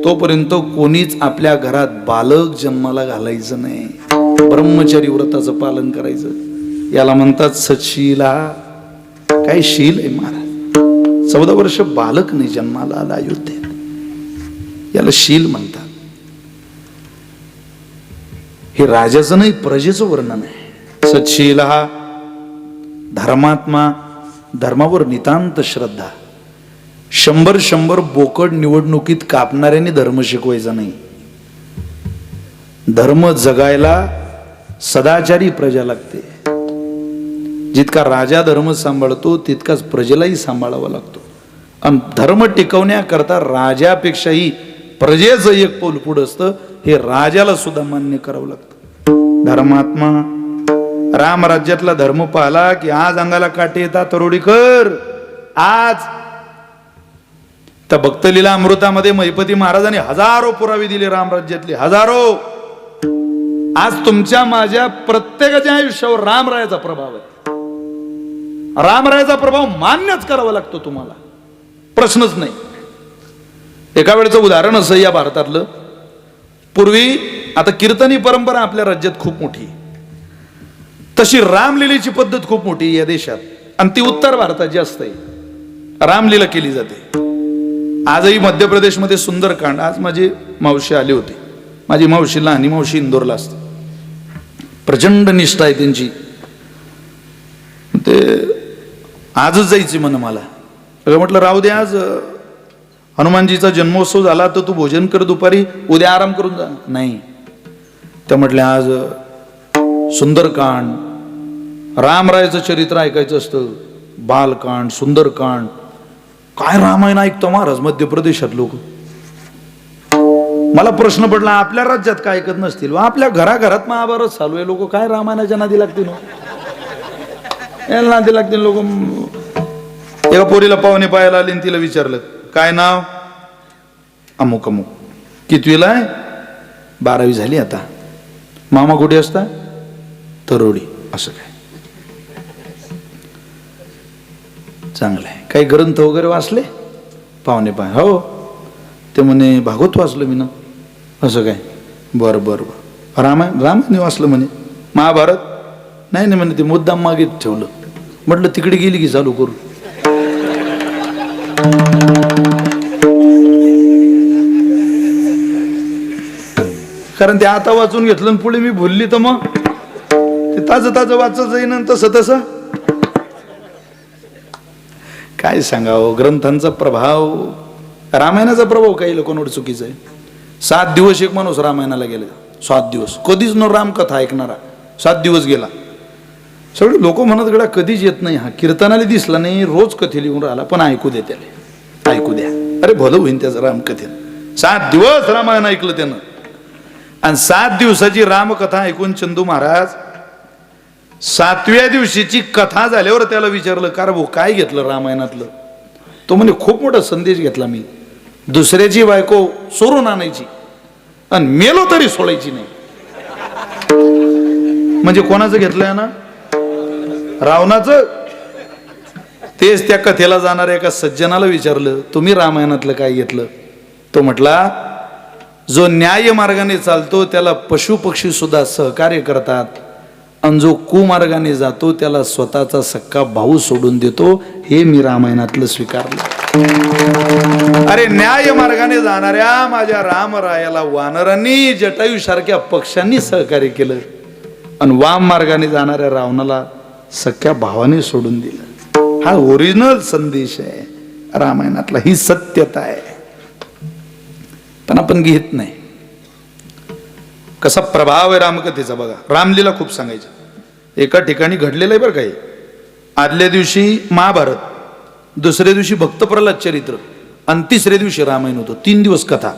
तोपर्यंत कोणीच आपल्या घरात बालक जन्माला घालायचं नाही. ब्रह्मचर्य व्रताचं पालन करायचं. याला म्हणतात सच्शीला. काय शील आहे महाराज? 14 वर्ष बालक नाही जन्माला आला अयोध्येत, याला शील म्हणतात. हे राजाचं नाही प्रजेचं वर्णन आहे. सच्शील हा धर्मात्मा, धर्मावर नितांत श्रद्धा. 100 बोकड निवडणुकीत कापणाऱ्याने धर्म शिकवायचा नाही. धर्म जगायला सदाचारी प्रजा लागते. जितका राजा धर्म सांभाळतो तितकाच प्रजेलाही सांभाळावा लागतो. आणि धर्म टिकवण्याकरता राजापेक्षाही प्रजेचं एक पाऊल पुढं असतं. हे राजाला सुद्धा मान्य करावं लागतं. धर्मात्मा राम राज्यातला धर्म पाहला की आज अंगाला काटे येतात. तरोडीकर, आज त्या भक्तलीला अमृतामध्ये महिपती महाराजांनी हजारो पुरावे दिले राम राज्यातले, हजारो. आज तुमच्या माझ्या प्रत्येकाच्या आयुष्यावर रामरायाचा प्रभाव आहे. रामरायाचा प्रभाव मान्यच करावा लागतो तुम्हाला, प्रश्नच नाही. एका वेळेचं उदाहरण असं या भारतातलं. पूर्वी आता कीर्तनी परंपरा आपल्या राज्यात खूप मोठी, तशी रामलीलेची पद्धत खूप मोठी या देशात आणि ती उत्तर भारतात जास्त आहे. रामलीला केली जाते. आजही मध्य प्रदेशमध्ये सुंदरकांड. आज माझी मावशी आली होती. माझी मावशी लहानी मावशी इंदोरला असते. प्रचंड निष्ठा आहे त्यांची. ते आजच जायची म्हण मला. म्हटलं राहू दे, आज हनुमानजीचा जन्मोत्सव झाला तर तू भोजन कर दुपारी, उद्या आराम करून जा. नाही, त्या म्हटल्या आज सुंदरकांड, रामरायाचं चरित्र ऐकायचं असतं, बालकांड, सुंदरकांड. काय रामायण ऐकतो महाराज मध्य प्रदेशात लोक. मला प्रश्न पडला, आपल्या राज्यात काय ऐकत नसतील व आपल्या घराघरात महाभारत चालू आहे, लोक काय रामायणाच्या नादी लागतील, याला नादी लागतील लोक. एका पोरीला पाहुणे पाहायला आले आणि तिला विचारलं काय नाव, अमुक अमुक. कितवीला आहे, 12वी झाली आता. मामा कुठे असता, तरोडी. असं काय, चांगलं आहे. काही ग्रंथ वगैरे वाचले, पाहुणे पाय. हो, ते म्हणे भागवत वाचलं मी ना. असं काय, बरं बरं बरं. रामायण वाचलं म्हणे. महाभारत नाही नाही म्हणे, ते मुद्दाम मागे ठेवलं. म्हटलं तिकडे गेली की चालू करू. कारण ते आता वाचून घेतलं आणि पुढे मी भुलली तर मग ते ताजं ताजं वाचत जाईन तसं तसं. काय सांगावं, ग्रंथांचा प्रभाव, रामायणाचा प्रभाव काही लोकांवर चुकीचा आहे. 7 दिवस एक माणूस रामायणाला गेला, 7 दिवस कधीच न रामकथा ऐकणारा, 7 दिवस गेला. सगळे लोक म्हणत गडा कधीच येत नाही, हा कीर्तनाला दिसला नाही, रोज कथेला येऊन राहिला, पण ऐकू दे त्याला, ऐकू द्या. अरे भलं होईन त्याचं रामकथेनं. 7 दिवस रामायण ऐकलं त्यानं. आणि 7 दिवसाची रामकथा ऐकून चंदू महाराज 7व्या दिवशीची कथा झाल्यावर त्याला विचारलं, का रे भाऊ काय घेतलं रामायणातलं. तो म्हणे खूप मोठा संदेश घेतला मी, दुसऱ्याची बायको चोरून आणायची आणि मेलो तरी सोडायची नाही. म्हणजे कोणाचं घेतलंय ना, रावणाचं. तेच त्या कथेला जाणाऱ्या एका सज्जनाला विचारलं, तुम्ही रामायणातलं काय घेतलं. तो म्हटला, जो न्याय मार्गाने चालतो त्याला पशु पक्षी सुद्धा सहकार्य करतात, आणि जो कुमार्गाने जातो त्याला स्वतःचा सक्का भाऊ सोडून देतो. हे मी रामायणातलं स्वीकारलं. अरे न्याय मार्गाने जाणाऱ्या माझ्या रामरायाला वानरांनी जटायू सारख्या पक्षांनी सहकार्य केलं, आणि वाम मार्गाने जाणाऱ्या रावणाला सख्या भावाने सोडून दिलं. हा ओरिजिनल संदेश आहे रामायणातला, ही सत्यता आहे. पण आपण घेत नाही. कसा प्रभाव आहे रामकथेचा बघा. रामलीला खूप सांगायच्या. एका ठिकाणी घडलेलं आहे बरं काही. आदल्या दिवशी महाभारत, दुसऱ्या दिवशी भक्त प्रल्हाद चरित्र, आणि तिसऱ्या दिवशी रामायण होतं. 3 दिवस कथा,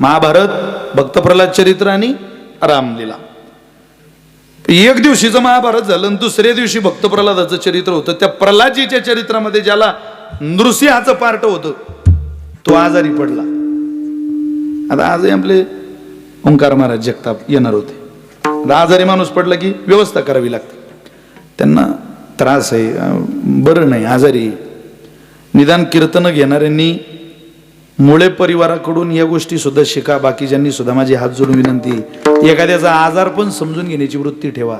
महाभारत, भक्त प्रल्हाद चरित्र आणि रामलीला. एक दिवशीचं महाभारत झालं आणि दुसऱ्या दिवशी भक्त प्रल्हादाचं चरित्र होतं. त्या प्रल्हादजीच्या चरित्रामध्ये ज्याला नृसिंहाचं पार्ट होतं तो आजारी पडला. आता आजही आपले ओंकार महाराज जगताप येणार होते. आजारी माणूस पडला की व्यवस्था करावी लागते. त्यांना त्रास आहे, बरं नाही, आजारी. निदान कीर्तन घेणाऱ्यांनी मुळे परिवाराकडून या गोष्टी सुद्धा शिका. बाकीच्यांनी सुद्धा माझी हात जोडून विनंती, एखाद्याचा आजार पण समजून घेण्याची वृत्ती ठेवा.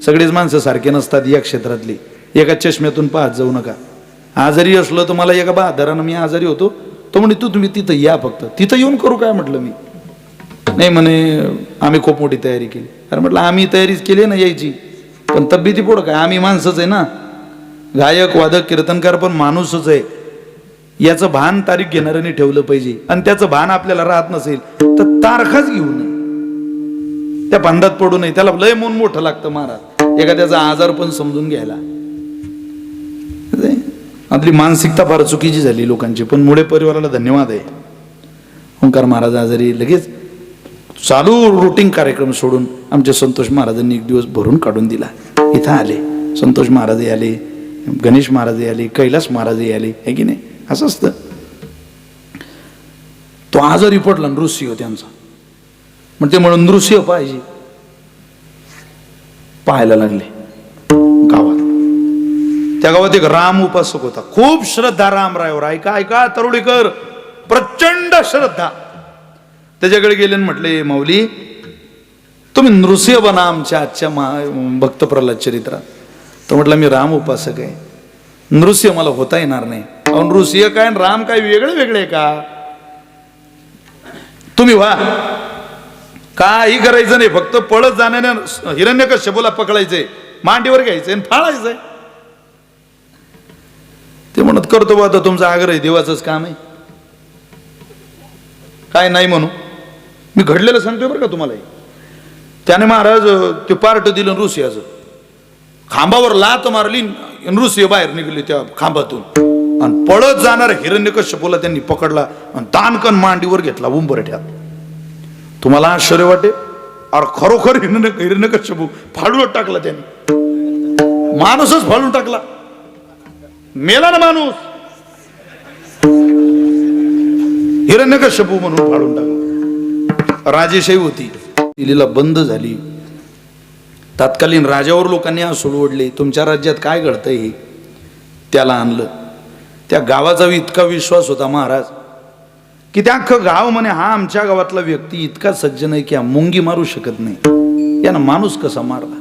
सगळेच माणसं सारखे नसतात या क्षेत्रातली. एका चष्म्यातून पाहत जाऊ नका. आजारी असलो तर मला एका बहादरानं, मी आजारी होतो, तो म्हणे तुम्ही तिथं या, फक्त तिथं येऊन करू काय. म्हटलं मी नाही. म्हणे आम्ही खूप मोठी तयारी केली. अरे म्हटलं आम्ही तयारीच केली ना यायची, पण तब्येती पुढं काय, आम्ही माणसंच आहे ना. गायक वादक कीर्तनकार पण माणूसच आहे. याचं भान तारीख घेणाऱ्यांनी ठेवलं पाहिजे. आणि त्याचं भान आपल्याला राहत नसेल तर तारखाच घेऊ नये, त्या भांडात पडू नये. त्याला लय मन मोठं लागतं महाराज, एखाद्याचा आजार पण समजून घ्यायला. आपली मानसिकता फार चुकीची झाली लोकांची. पण मुळे परिवाराला धन्यवाद आहे. ओंकार महाराज आजारी, लगेच चालू रुटीन कार्यक्रम सोडून आमच्या संतोष महाराजांनी एक दिवस भरून काढून दिला. इथं आले, संतोष महाराज आले, गणेश महाराज आले, कैलास महाराज आले, आहे की नाही. असं असतं. तो आजारी पडला, नृसिंह त्यांचा. म्हणजे म्हणून नृसिंह पाहिजे, पाहायला लागले गावात. त्या गावात एक राम उपासक होता, खूप श्रद्धा रामरायावर. ऐका ऐका तरुडीकर, प्रचंड श्रद्धा. त्याच्याकडे गेले आणि म्हटले, माऊली तुम्ही नृसिंह बना आमच्या आजच्या भक्त प्रल्हाद चरित्रात. तो म्हटला मी राम उपासक आहे, नृसिंह मला होता येणार नाही. नृसिंह काय राम काय वेगळे वेगळे का. तुम्ही व्हा, काही करायचं नाही, फक्त पळत जाण्याने हिरण्यकश्यपूला पकडायचंय, मांडीवर घ्यायचंय आणि फाळायचंय. ते म्हणत करतो बा, तुमचा आग्रह देवाचंच काम आहे. काय नाही म्हणू, मी घडलेलं सांगतोय बरं का तुम्हाला. त्याने महाराज ते पार्ट दिलं ऋषियाचं, खांबावर लात मारली, ऋषी बाहेर निघाले त्या खांबातून आणि पळत जाणार हिरण्यकश्यपूला त्यांनी पकडला आणि दानकन मांडीवर घेतला उंबरठ्यात. तुम्हाला आश्चर्य वाटे, अरे खरोखर हिरण्यकश्यपू फाडून टाकला त्यांनी, माणूसच फाडून टाकला, मेला ना माणूस, हिरण्यकश्यपू म्हणून फाडून टाकला. राजेशाही होती, दिल्लीला बंद झाली. तत्कालीन राजावर लोकांनी आसूड ओढले, तुमच्या राज्यात काय घडतंय हे. त्याला आणलं. त्या गावाचा इतका विश्वास होता महाराज की त्या अख्खं गाव म्हणे हा आमच्या गावातला व्यक्ती इतका सज्जन आहे की हा मुंगी मारू शकत नाही, यानं माणूस कसा मारला.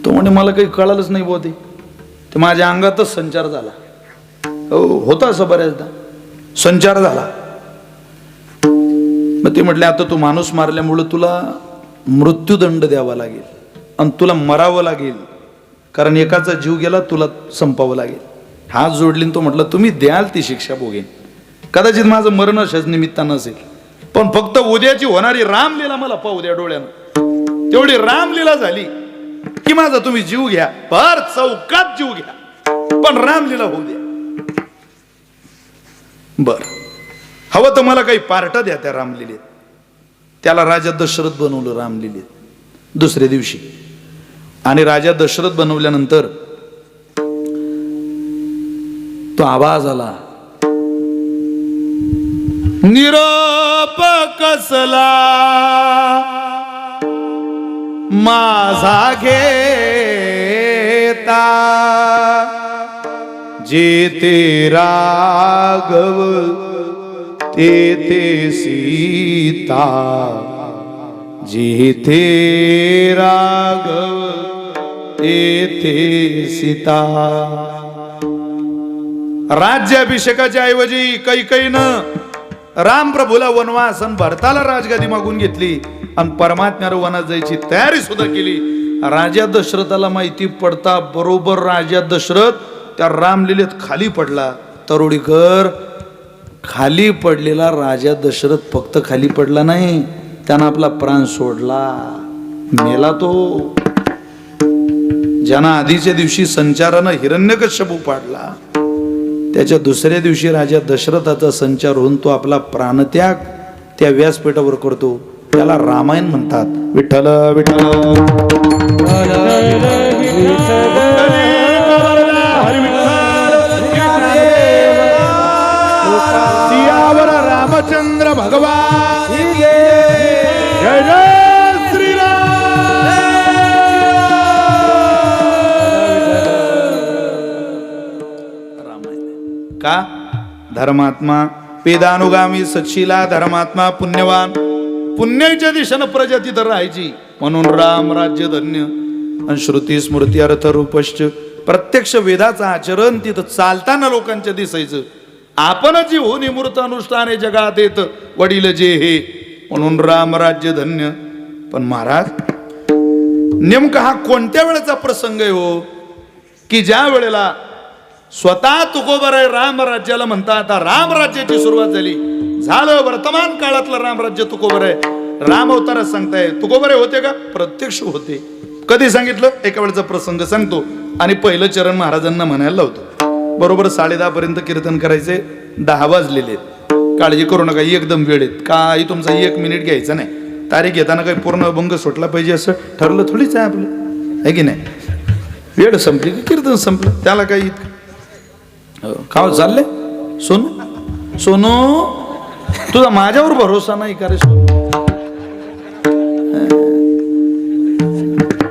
तो म्हणे मला काही कळालंच नाही बोते, ते माझ्या अंगातच संचार झाला. हो होता असं बऱ्याचदा संचार झाला. मग ते म्हटले आता तू माणूस मारल्यामुळं तुला मृत्यूदंड द्यावा लागेल आणि तुला मरावं लागेल, कारण एकाचा जीव गेला तुला संपावं लागेल. हात जोडली तो म्हटलं तुम्ही द्याल ती शिक्षा भोगेन, कदाचित माझं मरण अशाच निमित्त नसेल, पण फक्त उद्याची होणारी रामलीला मला पाहू द्या डोळ्यानं. तेवढी रामलीला झाली की माझा तुम्ही जीव घ्या, भर चौकात जीव घ्या, पण रामलीला होऊ द्या. बर हवं तर मला काही पार्ट द्या त्या रामलीलेत. त्याला राजा दशरथ बनवलं रामलीलेत दुसऱ्या दिवशी. आणि राजा दशरथ बनवल्यानंतर तो आवाज आला, निरोप कसला माझा घेता, जेते राघव तेथे सीता, जेथे राघव तेथे सीता. राज्याभिषेकाच्या ऐवजी कैकईनं राम प्रभूला वनवास आणि भरताला राजगादी मागून घेतली आणि परमात्म्यावर वनात जायची तयारी सुद्धा केली. राजा दशरथाला माहिती पडता बरोबर राजा दशरथ त्या रामलीलेत खाली पडला. तरोडीकर, खाली पडलेला राजा दशरथ फक्त खाली पडला नाही, त्यानं आपला प्राण सोडला, मेला तो. ज्यांना आधीच्या दिवशी संचारानं हिरण्यकश्यपू पाडला, त्याच्या दुसऱ्या दिवशी राजा दशरथाचा संचार होऊन तो आपला प्राणत्याग त्या व्यासपीठावर करतो. त्याला रामायण म्हणतात. विठ्ठल विठ्ठल सियावर रामचंद्र भगवान जय जय श्रीराम. का धर्मात्मा वेदानुगामी सच्शीला धर्मात्मा पुण्यवान, पुण्याच्या दिशेनं प्रजा तिथं राहायची म्हणून राम राज्य धन्य. आणि श्रुती स्मृती अर्थ रूपश्च, प्रत्यक्ष वेदाचं आचरण तिथं चालताना लोकांच्या दिसायचं. आपण जी हो निमूर्त अनुष्ठाने जगात येत वडील जे हे, म्हणून राम राज्य धन्य. पण महाराज नेमका हा कोणत्या वेळेचा प्रसंग आहे हो, की ज्या वेळेला स्वतः तुकोबराय राम राज्याला म्हणता, आता राम राज्याची सुरुवात झाली, झालं वर्तमान काळातलं राम राज्य तुकोबराय. राम अवतारात सांगताय तुकोबराय होते का? प्रत्यक्ष होते. कधी सांगितलं? एका वेळेचा प्रसंग सांगतो आणि पहिलं चरण महाराजांना म्हणायला लावतो. बरोबर 10:30 पर्यंत कीर्तन करायचे, 10 वाजलेले. काळजी करू नका, एकदम वेळेत, काही तुमचा 1 मिनिट घ्यायचा नाही. तारीख घेताना काही पूर्ण अभंग सुटला पाहिजे असं ठरलं थोडीच आहे आपलं, आहे की नाही. वेळ संपली की कीर्तन संपलं, त्याला काही का चालले. सोनू सोनू तुझा माझ्यावर भरोसा नाही का रे सोनू.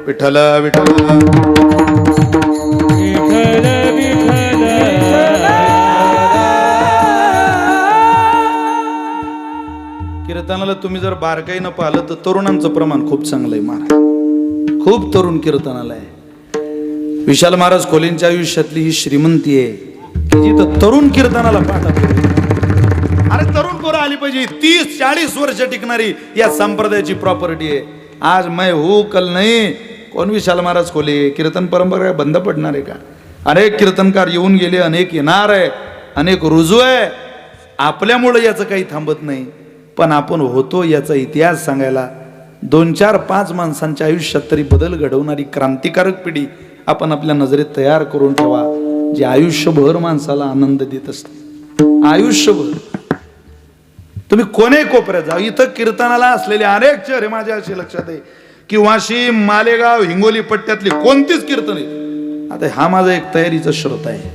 विठ्ठल विठ्ठल कीर्तनाला तुम्ही जर बारकाईनं पाहिलं तर तरुणांचं प्रमाण खूप चांगलं आहे महाराज, खूप तरुण कीर्तनाला आहे. विशाल महाराज खोलेंच्या आयुष्यातली ही श्रीमंती आहे की जिथं तरुण कीर्तनाला पाहतात. अरे तरुण पोरं आली पाहिजे, 30-40 वर्ष टिकणारी या संप्रदायाची प्रॉपर्टी आहे. आज मैं हूं कल नाही. कोण विशाल महाराज खोले? कीर्तन परंपरा बंद पडणार आहे का? अनेक कीर्तनकार येऊन गेले, अनेक येणार आहे, अनेक रुजू आहे. आपल्यामुळे याचं काही थांबत नाही. पण आपण होतो याचा इतिहास सांगायला 2, 4, 5 माणसांच्या आयुष्यात तरी बदल घडवणारी क्रांतिकारक पिढी आपण आपल्या नजरेत तयार करून ठेवा, जे आयुष्यभर माणसाला आनंद देत असते. आयुष्यभर तुम्ही कोणीही कोपऱ्यात जा, इथं कीर्तनाला असलेले अनेक चेहरे माझ्या असे लक्षात आहे की वाशिम, मालेगाव, हिंगोली पट्ट्यातली कोणतीच कीर्तन आहे. आता हा माझा एक तयारीचा श्रोत आहे.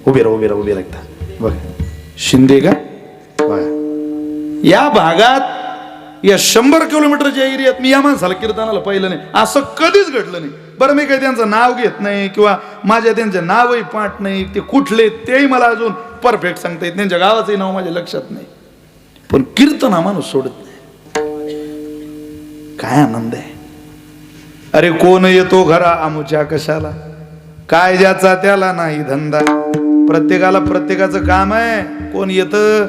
उभे लागता बघ शिंदे का बघा. या भागात या 100 किलोमीटरच्या एरियात मी या माणसाला कीर्तनाला पाहिलं नाही, असं कधीच घडलं नाही. बरं, मी काही त्यांचं नाव घेत नाही किंवा माझ्या त्यांचे नावही पाठ नाही, ते कुठले तेही मला अजून परफेक्ट सांगता येत नाही, त्यांच्या गावाचंही नाव माझ्या लक्षात नाही, पण कीर्तन हा माणूस सोडत नाही. काय आनंद आहे. अरे कोण येतो घरा आमुच्या कशाला, काय ज्याचा त्याला नाही धंदा. प्रत्येकाला प्रत्येकाचं काम आहे. कोण येतं,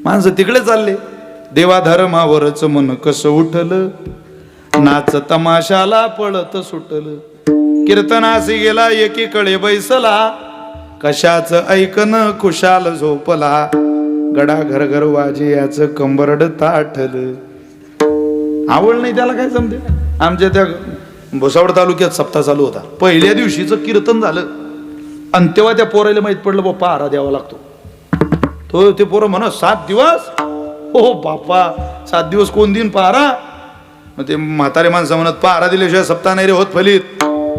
माणसं तिकडे चालले. देवा धर्मावरच मन कसं उठलं, नाच तमाशाला पळत सुटलं. कीर्तनासी गेला एकीकडे बैसला, कशाच ऐकन खुशाल झोपला. गडा घर घर वाजे याच कंबरड ताठलं. आवड नाही त्याला काय समजे. आमच्या त्या भुसावळ तालुक्यात सप्ताह चालू होता. पहिल्या दिवशीचं कीर्तन झालं आणि तेव्हा त्या पोराला माहित पडलं बा पहारा द्यावा लागतो. तो ते पोरं म्हणा 7 दिवस. हो बापा, 7 दिवस कोण दिन पहारा. मग ते म्हातारे माणसं म्हणत पहारा दिल्याशिवाय सप्ताह नाही रे होत फलित,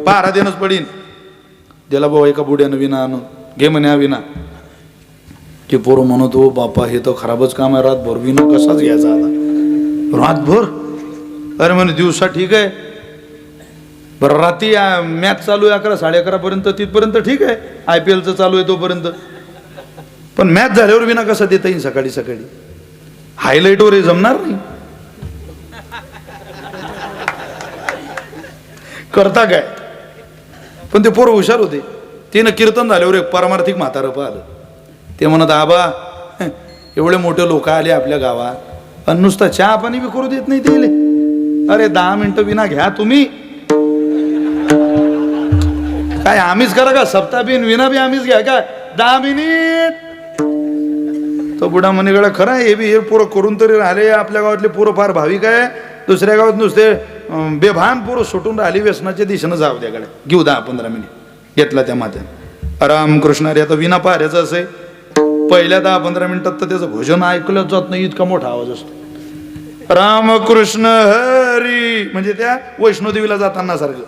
पहारा देणंच पडीन. दिला भाऊ एका बुड्यानं विना आणून घे म्हणे हा विना. ते पोरं म्हणत हो बापा हे तर खराबच काम आहे, रातभर विना कसाच घ्यायचा आता रातभर. अरे म्हणे दिवसा ठीक आहे, बरं रात्री मॅच चालू आहे 11, 11:30 पर्यंत, तिथपर्यंत ठीक आहे, IPLचं चालू आहे तोपर्यंत. पण मॅच झाल्यावर विना कसा देता येईल सकाळी सकाळी. हायलाईटवर जमणार नाही. करता काय. पण ते पोरं हुशार होते. तिनं कीर्तन झाल्यावर एक पारमार्थिक म्हातारं पाहिलं. ते म्हणत आबा एवढे मोठे लोक आले आपल्या गावात आणि नुसता चहा पाणी बी करू देत नाही ते. अरे 10 मिनिटं विना घ्या तुम्ही. काय आम्हीच करा का सप्ताह बिन विना बी आम्हीच घ्या का 10 मिनिट. तो बुडा म्हणे गडा खरं आहे, हे बी हे पोरं करून तरी राहिले. आपल्या गावातले पोरं फार भाविक आहे, दुसऱ्या गावात नुसते बेभान पोरं सुटून राहिली व्यसनाच्या दिशेनं जाऊ द्या. घेऊ 10-15 मिनिट घेतला त्या मात्यानं. रामकृष्ण अरे आता विना पाहऱ्याचं असे पहिल्या 10-15 मिनिटात तर त्याचं भजन ऐकलं जात नाही, इतका मोठा आवाज असतो. रामकृष्ण हरी म्हणजे त्या वैष्णोदेवीला जाताना सारखं.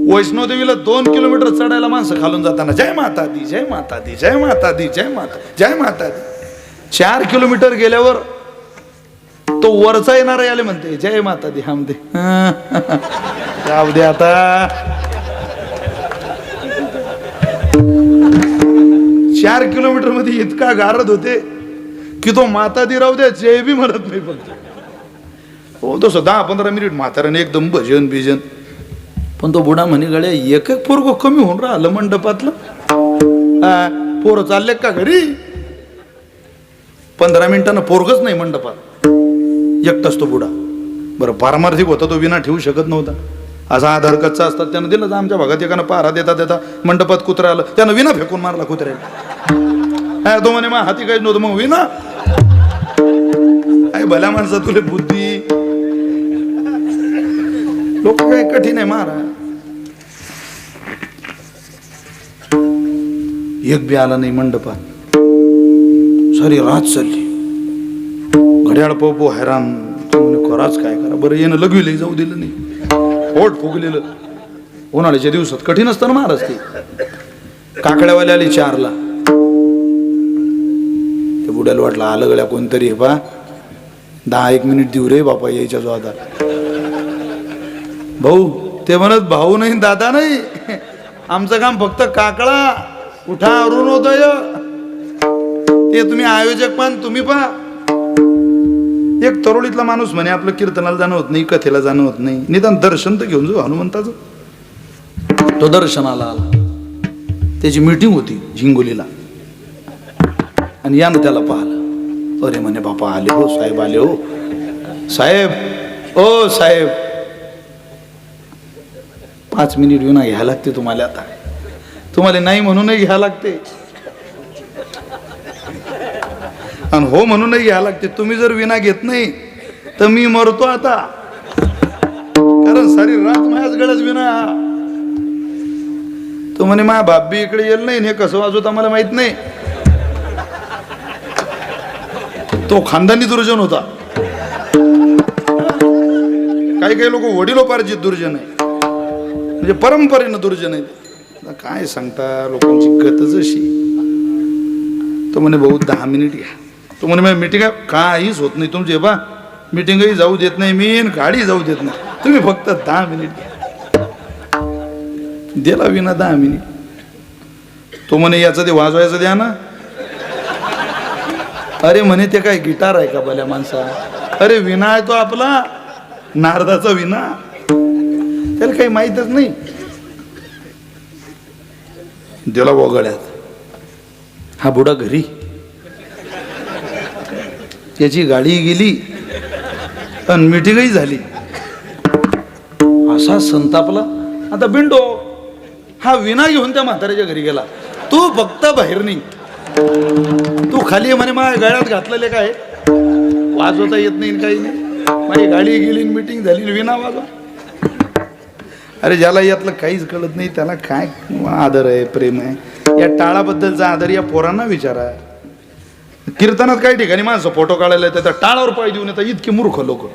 वैष्णोदेवीला 2 किलोमीटर चढायला माणसं खालून जाताना जय माता दी, जय माता दी, जय माता दी, जय माता, जय माता दी. 4 किलोमीटर गेल्यावर तो वरचा येणारा याले म्हणते जय माता दी. हा म्हणते जाऊ दे आता. 4 किलोमीटर मध्ये इतका गारद होते की तो माता दी राहू द्या जय बी म्हणत नाही. फक्त हो तसं 10-15 मिनिट म्हाताऱ्याने एकदम भजन बिजन. पण तो बुडा म्हणे गड्या एक एक पोरग कमी होऊन राहिलं मंडपातलं. पोरं चालले का घरी. 15 मिनिटानं पोरगच नाही मंडपात, एकटाच तो बुडा. बरं पारमार्थिक होता तो, विना ठेवू शकत नव्हता. असा आधार कच्चा असतात त्यानं दिलं. तर आमच्या भागात एकानं पारा देता देता मंडपात कुत्रा आलं, त्यानं विना फेकून मारला कुत्र्याला. तो म्हणे मग हाती काहीच नव्हतं, मग विना. काय भल्या माणसा तुले बुद्धी. लोक काय कठीण आहे मारा. एक बी आला नाही मंडपात. सारी रात चालली. घड्याळ पोपो हैराण. खराच काय करा. बरं येणं लगविले जाऊ दिलं नाही. पोट फुगलेलं. उन्हाळ्याच्या दिवसात कठीण असतं ना महाराज ते. काकड्यावाले आले 4ला. ते बुड्याला वाटलं आलं गड्या कोणतरी हे पा 10-1 मिनिट देऊ रे बापा यायच्या जो आता. भाऊ ते म्हणत भाऊ नाही दादा नाही, आमचं काम फक्त काकळा उठा अरुणोदय. ते तुम्ही आयोजक पान तुम्ही पहा. एक तरुणीतला माणूस म्हणे आपलं कीर्तनाला जाणं होत नाही, कथेला जाणं होत नाही, निदान दर्शन तर घेऊन जाऊ हनुमंताचं. तो दर्शनाला आला. त्याची मीटिंग होती हिंगोलीला आणि यानं त्याला पाहिलं. अरे म्हणे बापा आले हो साहेब, आले हो साहेब, ओ साहेब 5 मिनिट विना घ्यायला लागते तुम्हाला. आता तुम्हाला नाही म्हणूनही घ्यायला लागते. आणि हो म्हणूनही घ्यायला लागते. तुम्ही जर विना घेत नाही तर मी मरतो आता, कारण सारी रात माझ्याच गळ्यात विना. तो म्हणे माझ्या बाप बी इकडे येईल नाही, हे कसं वाजवत आम्हाला माहित नाही. तो खानदानी दुर्जन होता. काही काही लोक वडिलोपार्जित दुर्जन आहे, म्हणजे परंपरेनं दुर्जन आहे. काय सांगता, लोकांची गतच अशी. तो म्हणे भाऊ 10 मिनिट घ्या. तो म्हणे मीटिंग काहीच होत नाही तुमचे बा, मीटिंगही जाऊ देत नाही मी, गाडी जाऊ देत नाही, तुम्ही फक्त 10 मिनिट घ्या. दिला विना 10 मिनिट. तो म्हणे याचं ते वाजवायचं द्या ना. अरे म्हणे ते काय गिटार आहे का भल्या माणसा? अरे विना आहे तो आपला नारदाचा विना, त्याला काही माहीतच नाही. दिला वगळ्यात. हा बुडा घरी, त्याची गाडी गेली आणि मिटिंगही झाली. असा संतापला. आता बिंडो हा विना घेऊन त्या म्हाताऱ्याच्या घरी गेला. तू फक्त बाहेर निघ, तू खाली म्हणे माझ्या गळ्यात घातलेले काय, वाजवता येत नाही काही नाही, माझी गाडी गेली, मीटिंग झाली, विना वाजवा. अरे ज्याला यातलं काहीच कळत नाही त्याला काय आदर आहे, प्रेम आहे. या टाळाबद्दलचा आदर या पोरांना विचारा. कीर्तनात काही ठिकाणी माणसं फोटो काढायला येतात, त्या टाळावर पाय देऊन येतात, इतके मूर्ख लोक.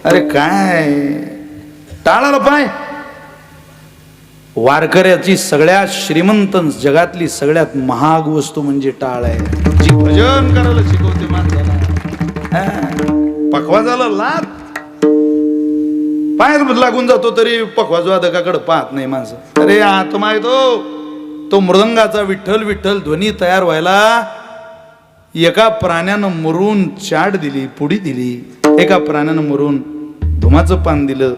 अरे काय टाळाला पाय? वारकऱ्याची सगळ्यात श्रीमंत, जगातली सगळ्यात महाग वस्तू म्हणजे टाळ आहे, जी भजन करायला शिकवते माणसाला. पखवाजाला लात पाय लागून जातो तरी पखवाजवादकाकडे पाहत नाही माणसं. अरे आत्मा येतो तो मृदंगाचा विठ्ठल विठ्ठल ध्वनी तयार व्हायला एका प्राण्यानं मरून चाट दिली, पुडी दिली, एका प्राण्यानं मरून धुमाचं पान दिलं,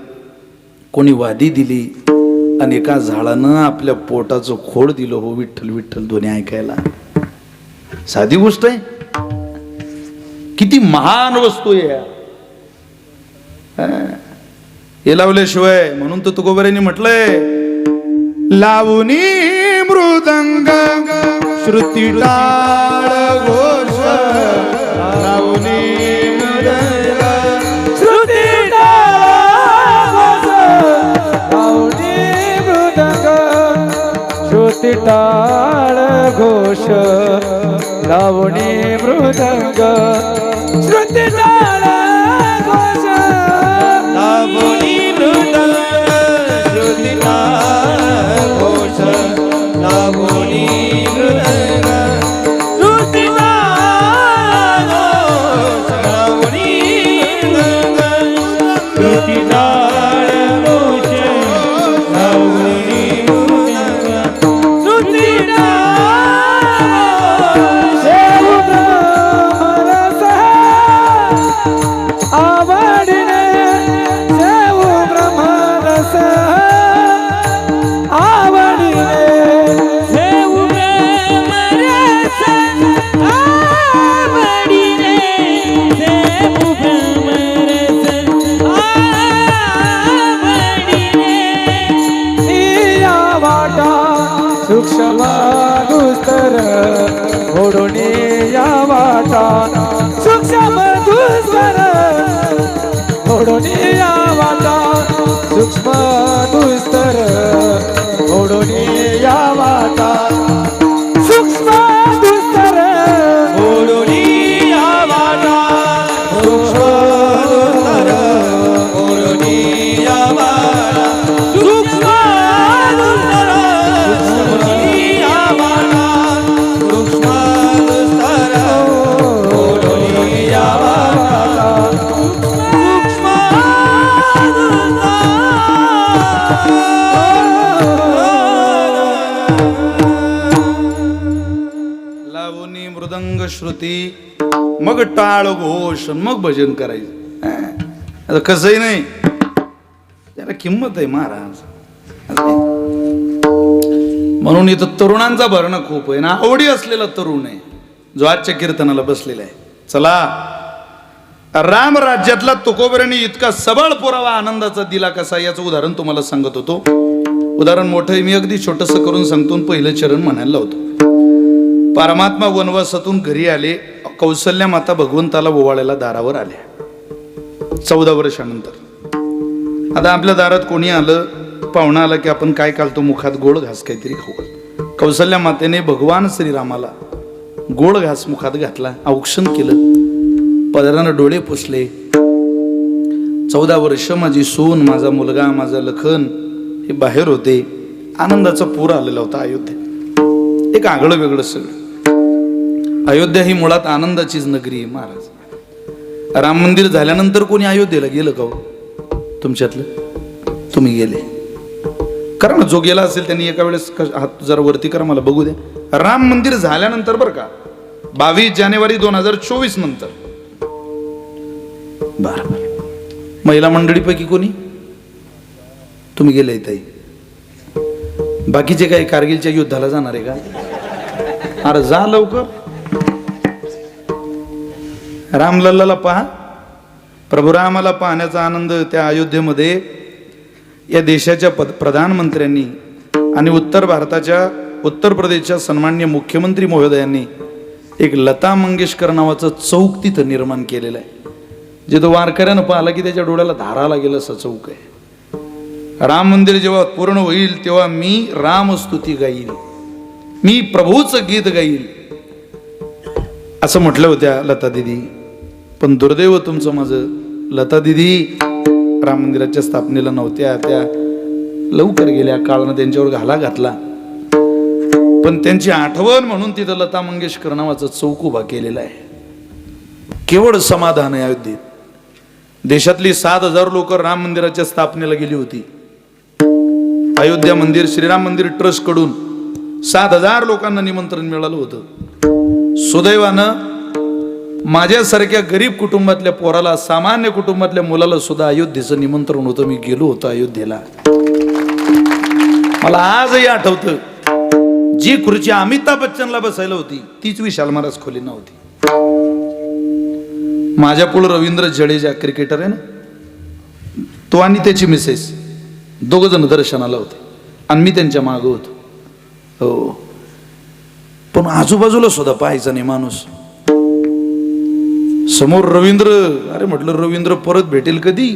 कोणी वादी दिली, आणि एका झाडानं आपल्या पोटाचं खोड दिलं हो विठ्ठल विठ्ठल ध्वनी ऐकायला. साधी गोष्ट आहे? किती महान वस्तू आहे. हे लावल्याशिवाय, म्हणून तर तुकोबारांनी म्हटलंय, लावणी मृदंग श्रुती टाळ घोष, लावणी मृदंग श्रुती टाळ घोष, लावणी मृदंग श्रुती टाळ घोष, लावणी मृदंग श्रुती टाळ घोष, लावणी मृदंग श्रुती टाळ घोष, लावणी मृदंग श्रुती टाळ घोष, लावणी मृदंग श्रुती टाळ घोष, लावणी मृदंग श्रुती आवडीने देव ब्रह्मरस, आवडीने देव ब्रह्मरस, आवडीने देव ब्रह्मरस, आवडीने या वाटा सूक्ष्म दुस्तर ओढून या वाटा सूक्ष्म दुस्तर ओढून या वाटा सूक्ष्म दुस्तर ओढून या वाटा सूक्ष्म दुस्तर ओढून या वाटा सूक्ष्म दुस्तर ओढून या वाटा सूक्ष्म दुस्तर ओढून या वाटा सूक्ष्म दुस्तर ओढून या वाटा सूक्ष्म लावणी मृदंग श्रुती, मग टाळ घोष, मग भजन करायचं. आता कसंही नाही, त्याला किंमत आहे महाराज. म्हणून इथं तरुणांचा भरणं खूप आहे ना, आवडी असलेला तरुण आहे जो आजच्या कीर्तनाला बसलेला आहे. चला, राम राज्यातला तुकोबरांनी इतका सबळ पुरावा आनंदाचा दिला कसा, याचं उदाहरण तुम्हाला सांगत होतो. उदाहरण मोठं आहे, मी अगदी छोटंसं करून सांगतो. पहिलं चरण म्हणायला होतो. परमात्मा वनवासातून घरी आले, कौसल्या माता भगवंताला ओवाळायला दारावर आल्या 14 वर्षानंतर. आता आपल्या दारात कोणी आलं, पाहुणा आला की आपण काय घालतो, मुखात गोड घास काहीतरी खाऊ. कौसल्या मातेने भगवान श्रीरामाला गोड घास मुखात घातला, औक्षण केलं, पदरानं डोळे पुसले. 14 वर्ष माझी सून, माझा मुलगा, माझा लखन हे बाहेर होते. आनंदाचा पूर आलेला होता अयोध्येत. एक आगळं वेगळं सगळं. अयोध्या ही मुळात आनंदाचीच नगरी आहे महाराज. राम मंदिर झाल्यानंतर कोणी अयोध्येला गेलं का हो? तुमच्यातलं तुम्ही गेले? करा ना, जो गेला असेल त्यांनी एका वेळेस हात जरा वरती करा, मला बघू द्या. राम मंदिर झाल्यानंतर बरं का, 22 जानेवारी 2024 नंतर. बर, महिला मंडळीपैकी कोणी तुम्ही गेले ताई? बाकीचे काही कारगिलच्या युद्धाला जाणार आहे का? अरे जा लवकर. रामलल्लाला पहा, प्रभू रामाला पाहण्याचा आनंद त्या अयोध्येमध्ये या देशाच्या प्रधानमंत्र्यांनी आणि उत्तर भारताच्या, उत्तर प्रदेशच्या सन्माननीय मुख्यमंत्री महोदयांनी एक लता मंगेशकर नावाचं चौक तिथं निर्माण केलेलं आहे. जिथं वारकऱ्यानं पाहिला की त्याच्या डोळ्याला धारा लागेल असं चौक आहे. राम मंदिर जेव्हा पूर्ण होईल तेव्हा मी रामस्तुती गाईल, मी प्रभूचं गीत गाईल असं म्हटलं होत्या लता दिदी. पण दुर्दैव तुमचं माझं, लता दिदी राम मंदिराच्या स्थापनेला नव्हत्या, त्या लवकर गेल्या, काळानं त्यांच्यावर घाला घातला. पण त्यांची आठवण म्हणून तिथं लता मंगेशकर नावाचं चौक उभा केलेला आहे. केवळ समाधान आहे अयोध्येत. देशातली 7,000 लोक राम मंदिराच्या स्थापनेला गेली होती. अयोध्या मंदिर श्रीराम मंदिर ट्रस्ट कडून 7,000 लोकांना निमंत्रण मिळालं होतं. सुदैवानं माझ्यासारख्या गरीब कुटुंबातल्या पोराला, सामान्य कुटुंबातल्या मुलाला सुद्धा अयोध्येचं निमंत्रण होतं. मी गेलो होतो अयोध्येला. मला आजही आठवतं, जी खुर्ची अमिताभ बच्चनला बसायला होती तीच विशाल महाराज खोली नव्हती. माझ्या पुढे रवींद्र जडेजा क्रिकेटर आहे ना, तो आणि त्याची मिसेस, 2 जण दर्शनाला होते आणि मी त्यांच्या मागं होतो. हो, पण आजूबाजूला सुद्धा पाहायचा नाही माणूस. समोर रवींद्र, अरे म्हटलं रवींद्र परत भेटेल कधी?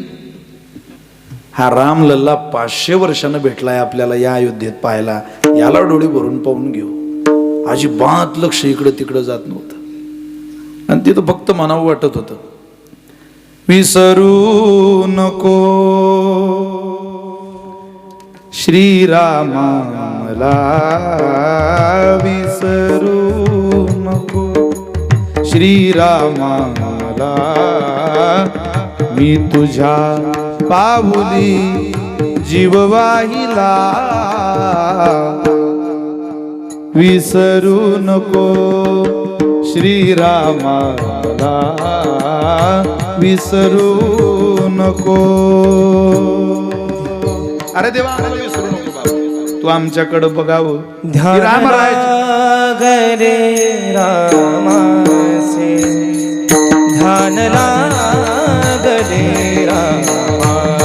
हा रामलल्ला 500 वर्षानं भेटलाय आपल्याला या अयोध्येत पाहायला, याला डोळे भरून पाहून घेऊ. अजिबात लक्ष इकडं तिकडं जात नव्हतं. आणि तिथं फक्त म्हणावं वाटत होतं, विसरू नको श्रीरामाला, विसरू नको श्रीरामाला, मी तुझ्या पाऊली जीव वाहिला, विसरू नको श्रीरामाला, विसरू नको. अरे देवा, विसरू नको बाबा, तू आमच्याकडे बघावं. ध्यान गरे रामाचे, ध्यान लागले रामाचे,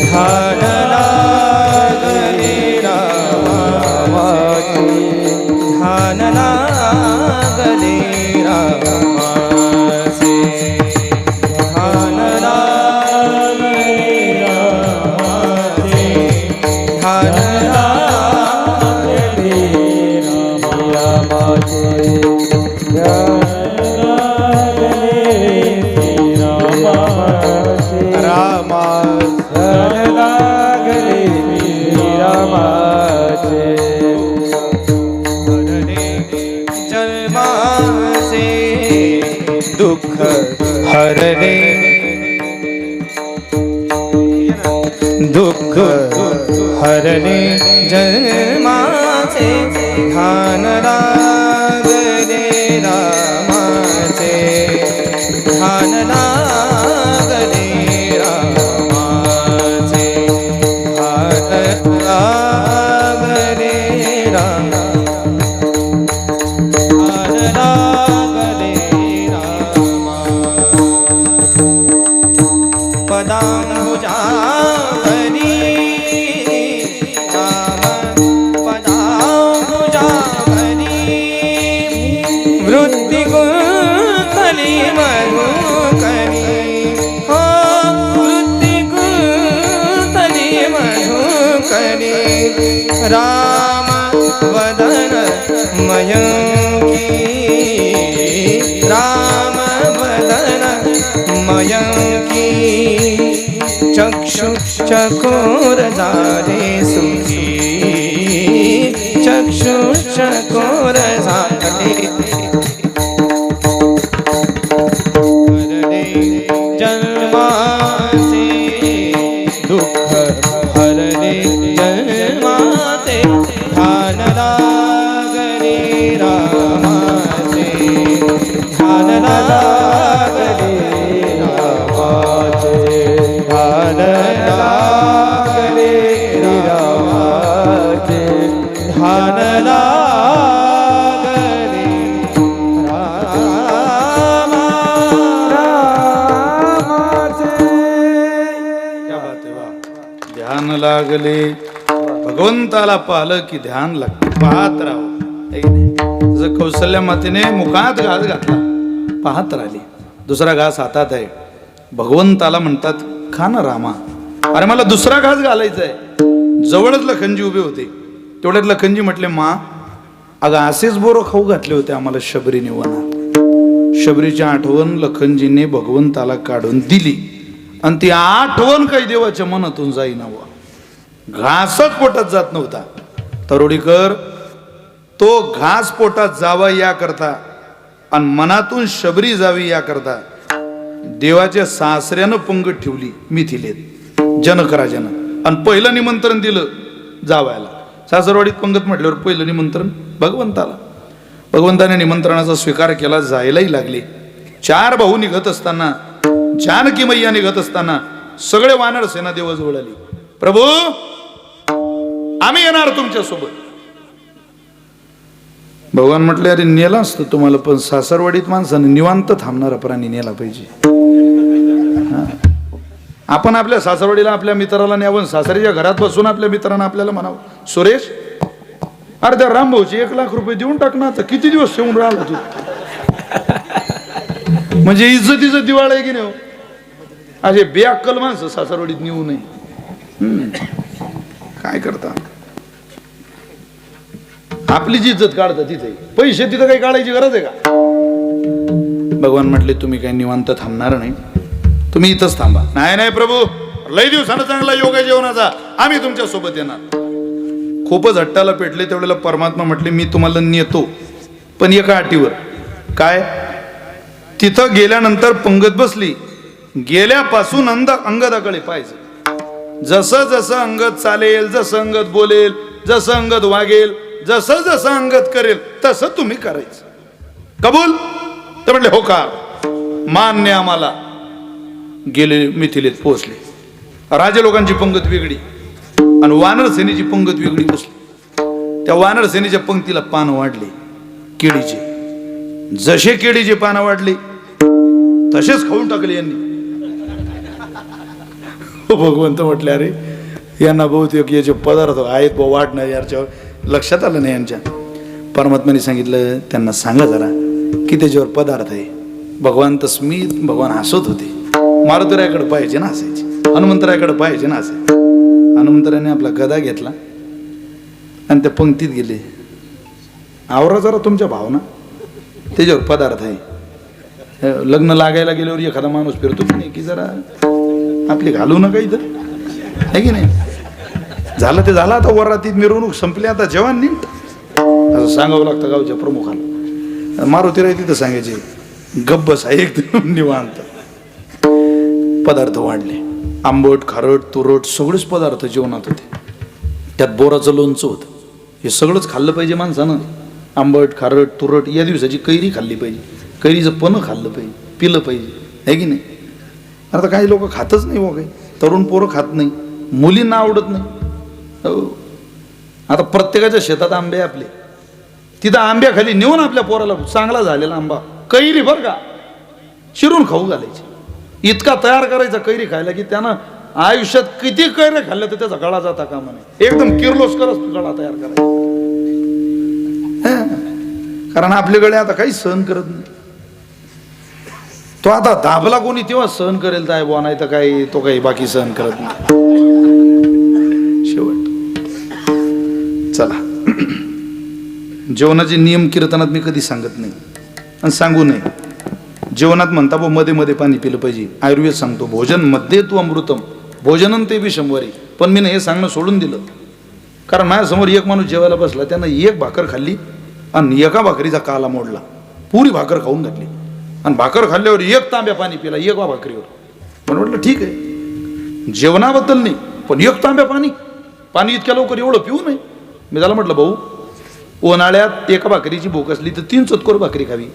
ध्यान लागले रामाचे, ध्यान लागले रामाचे, ध्यान लागले रामाचे, ध्यान दुःख हरणे, दुःख हरणे जन्माचे, ध्यान लागले रामाचे, ध्यान लागले रामाचे, ध्यान लागले पदांबुजा भरी राम, पदांबुजा भरी वृत्ती चक्षुश्चकोर झाले सुखी चक्षुश्चकोर झाले हरले जन्माचे दुःख हरले जन्माचे ध्यान लागले रामाचे ध्यान लागले रामाचे ध्यान लागले रामाचे ध्यान लागले रामाचे. क्या बात आहे, वा. ध्यान लागले भगवंताला पाहिलं की ध्यान लागतं, पाहत राहावं. है की नाही? जसं कौशल्या मातेने मुखात घास घातला, पाहत राहिली. दुसरा घास हातात आहे, भगवंताला म्हणतात खा ना रामा. अरे मला दुसरा घास घालायचा आहे. जवळच लखनजी उभे होते. तेवढ्यात लखनजी म्हटले, मा अगं असेच बोरं खाऊ घातले होते आम्हाला शबरीने वनात. शबरीची आठवण लखनजीने भगवंताला काढून दिली आणि ती आठवण काही देवाच्या मनातून जाईना. घासच पोटात जात नव्हता. तरोडीकर तो घास पोटात जावा या करता आणि मनातून शबरी जावी या करता देवाच्या सासऱ्यानं पंगत ठेवली मिथिलेत जनकराजानं आणि पहिलं निमंत्रण दिलं जावायला. सासरवाडीत पंगत म्हटल्यावर पहिलं निमंत्रण भगवंताला. भगवंताने निमंत्रणाचा स्वीकार केला, जायलाही लागले. 4 भाऊ निघत असताना, जानकी मैया निघत असताना सगळे वानर सेना देवाजवळ आली. प्रभू आम्ही येणार तुमच्या सोबत. भगवान म्हटले, अरे नेला असतं तुम्हाला, पण सासरवाडीत माणसाने निवांत थांबणारा प्राणी नेला पाहिजे. आपण आपल्या सासरवाडीला आपल्या मित्राला न्यावं, सासरीच्या घरात बसून आपल्या मित्रांना आपल्याला म्हणावं, सुरेश अरे त्या रामभाऊचे 1 लाख रुपये देऊन टाक ना, तर किती दिवस ठेवून राहिला तू. म्हणजे इज्जतीचं दिवाळ आहे की नाही. असे बेअक्कल माणसं सासरवाडीत नेऊ नये. काय करता, आपली जी इज्जत काढता तिथे, पैसे तिथं काही काढायची गरज आहे का. भगवान म्हटले, तुम्ही काही निवांत थांबणार नाही, तुम्ही इथंच थांबा. नाही नाही प्रभू, लय दिवसानं चांगला योग आहे जेवणाचा, आम्ही तुमच्या सोबत येणार. खूपच हट्टाला पेटले. तेवढ्याला परमात्मा म्हटले, मी तुम्हाला नेतो पण एका अटीवर. काय. तिथं गेल्यानंतर पंगत बसली, गेल्यापासून अंगदाकडे पाहायचं. जसं जसं अंगद चालेल, जसं अंगद बोलेल, जसं अंगद वागेल, जसं जसं अंगद करेल तसं तुम्ही करायचं. कबूल. तर म्हटले हो का, मान्य आम्हाला. गेले मिथिलेत पोहोचले. राजे लोकांची पंगत वेगळी आणि वानर सेनेची पंगत वेगळी बसली. त्या वानर सेनेच्या पंक्तीला पानं वाढली केळीचे. जसे केळीचे पानं वाढली तसेच खाऊन टाकले यांनी. भगवंत म्हटले, अरे यांना बहुतेक याचे पदार्थ आहेत बा वाढणार, याच्या लक्षात आलं नाही यांच्या. परमात्म्याने सांगितलं त्यांना, सांगा जरा की त्याच्यावर पदार्थ आहे. भगवान तस्मित भगवान हसत होते. मारुतीरायाकडे पाहिजे ना असायचे, हनुमंतरायाकडे पाहिजे ना असायचे. हनुमंतरायाने आपला गदा घेतला आणि त्या पंक्तीत गेले, आवरा जरा तुमच्या भावना, त्याच्यावर पदार्थ आहे. लग्न लागायला गेल्यावर एखादा माणूस फिरतो की नाही की जरा आपली घालू नका इथं, आहे की नाही. झालं ते झालं. आता वरातीत मिरवणूक संपली, आता जेवण नीट असं सांगावं लागतं गावच्या प्रमुखाला. मारुतीराय तिथं सांगायचे, गब्बस आहे एकदम निवांत. पदार्थ वाढले, आंबट खारट तुरट सगळेच पदार्थ जेवणात होते. त्यात बोराचं लोणचं होतं. हे सगळंच खाल्लं पाहिजे माणसानं. आंबट खारट तुरट. या दिवसाची कैरी खाल्ली पाहिजे, कैरीचं पनं खाल्लं पाहिजे, पिलं पाहिजे, आहे की नाही. आता काही लोक खातच नाही बघ, काही तरुण पोरं खात नाही, मुलींना आवडत नाही. आता प्रत्येकाच्या शेतात आंबे आपले, तिथं आंब्याखाली नेऊन आपल्या पोराला चांगला झालेला आंबा कैरी बरं का चिरून खाऊ घालायची. इतका तयार करायचा कैरी खायला की त्यानं आयुष्यात किती कैऱ्या खाल्ल्या तर त्याचा गळा जाता कामा नये. एकदम किर्लोस्करच गळा तयार करायचा. कारण आपल्याकडे आता काही सहन करत नाही. तो आता दाबला कोणी तेव्हा सहन करेल काय बुवा, नाही तर काही तो काही बाकी सहन करत नाही. शेवट चला, जेवणाचे नियम कीर्तनात मी कधी सांगत नाही आणि सांगू नये. जेवणात म्हणता मध्ये मध्ये पाणी पिलं पाहिजे. आयुर्वेद सांगतो, भोजन मध्ये तू अमृतम भोजनन ते बी 100 आहे. पण मी हे सांगणं सोडून दिलं, कारण माझ्यासमोर एक माणूस जेवायला बसला, त्यानं एक भाकर खाल्ली आणि एका भाकरीचा काला मोडला, पुरी भाकर खाऊन घातली आणि भाकर खाल्ल्यावर एक तांब्या पाणी पिला एका भाकरीवर. म्हणून म्हटलं ठीक आहे, जेवणाबद्दल नाही, पण एक तांब्या पाणी इतक्या लवकर एवढं पिऊ नये. मी त्याला म्हटलं भाऊ, उन्हाळ्यात एका भाकरीची भूक असली तर 3 चतकोर भाकरी खावी,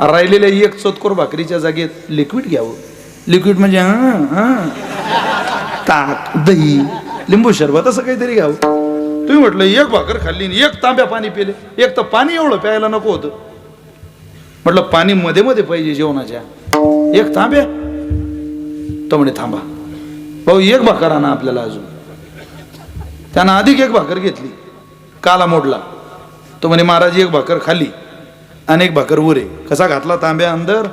राहिलेल्या 1 चतकोर भाकरीच्या जागेत लिक्विड घ्यावं. लिक्विड म्हणजे ताक, दही, लिंबू सरबत असं काहीतरी घ्यावं. तुम्ही म्हटलं एक भाकर खाल्ली आणि एक तांब्या पाणी पिले, एक तर पाणी एवढं प्यायला नको होतं. म्हटलं पाणी मध्ये मध्ये पाहिजे जेवणाच्या, एक तांब्या. तो म्हणे थांबा भाऊ, एक भाकर आणा आपल्याला अजून. त्यानं अधिक एक भाकर घेतली, काला मोडला. तो म्हणे महाराज एक भाकर खाल्ली आणि एक भाकर उरे. कसा घातला तांब्या अंदर.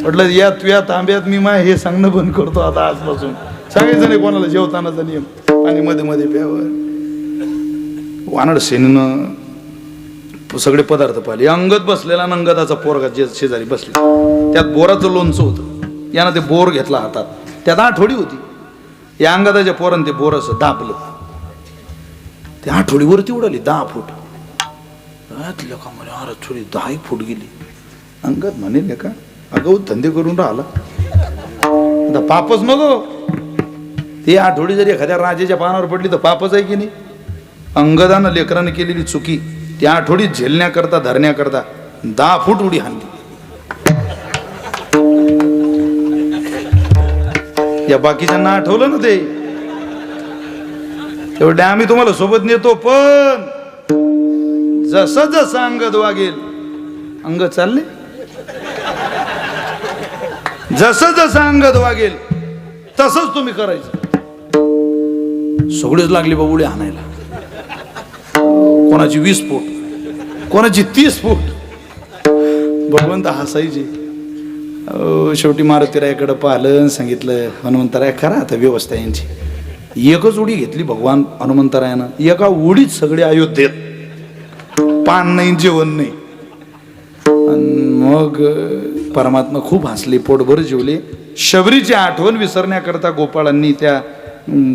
म्हटलं या तुया तांब्यात मी हे सांगणं बंद करतो आता आजपासून. सांगायचं नाही कोणाला जेवतानाचा नियम, पाणी मध्ये मध्ये प्यावं. वानड सेनेनं सगळे पदार्थ पाहिले. अंगद बसलेला, अंगदाचा पोरगा जे शेजारी बसले, त्यात बोराचं लोणचं होतं. यानं ते बोर घेतला हातात, त्यात आठवडी होती. या अंगदाच्या पोरानं ते बोर असं दाबलं, ते आठवडीवरती उडाली 10 फूट. का म्हणे अरे थोडी 10 फूट गेली. अंगद म्हणे का अगं धंदे करून राहिला, आता पापच नको. ती आठवडी जरी एखाद्या राजाच्या पानावर पडली तर पापच आहे की नाही. अंगदानं लेकरानं केलेली चुकी त्या आठवडीत झेलण्याकरता धरण्याकरता 10 फूट उडी हाणली. या बाकीच्यांना आठवलं ना ते, तेवढे आम्ही तुम्हाला सोबत नेतो. पण जसं जसं अंगद वागेल, अंग चालले, जसं जसं अंगद वागेल तसंच तुम्ही करायचं. सगळेच लागले बाबुळे आणायला, कोणाची 20 फूट, कोणाची 30 फूट. भगवंत हसायचे. शेवटी मारुतीरायाकडे पाहिलं, सांगितलं हनुमंतराय करा आता व्यवस्था यांची. एकच उडी घेतली भगवान हनुमंतरायानं, एका उडीत सगळे अयोध्येत, पान नाही जेवण नाही. मग परमात्मा खूप हसले, पोटभर जेवले. शबरीची आठवण विसरण्याकरता गोपाळांनी, त्या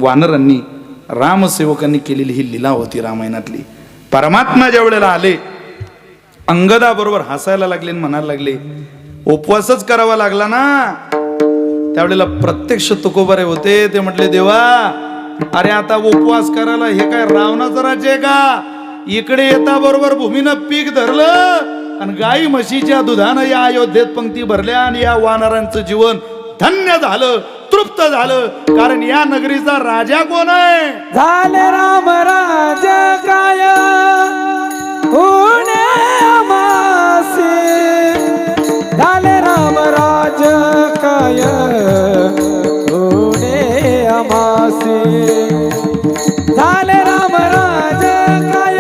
वानरांनी, रामसेवकांनी केलेली ही लीला होती रामायणातली. परमात्मा ज्या वेळेला आले, अंगदाबरोबर हसायला लागले आणि म्हणायला लागले उपवासच करावा लागला ना. त्यावेळेला प्रत्यक्ष तुकोबारे होते. ते म्हटले देवा, अरे आता उपवास करायला हे काय रावणाचं राज्य आहे का. इकडे येता बरोबर भूमीनं पीक धरलं आणि गाई म्हशीच्या दुधानं या अयोध्येत पंक्ती भरल्या आणि या वानरांचं जीवन धन्य झालं, तृप्त झालं. कारण या नगरीचा राजा कोण आहे. झाले राम राज काय पुणे आमासी, झाले राम राज काय पुणे आमासी, झाले राम राज काय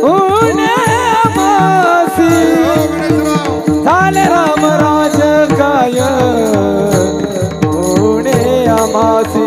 पुणे आमासी, झाले राम राज काय पुणे आमासी.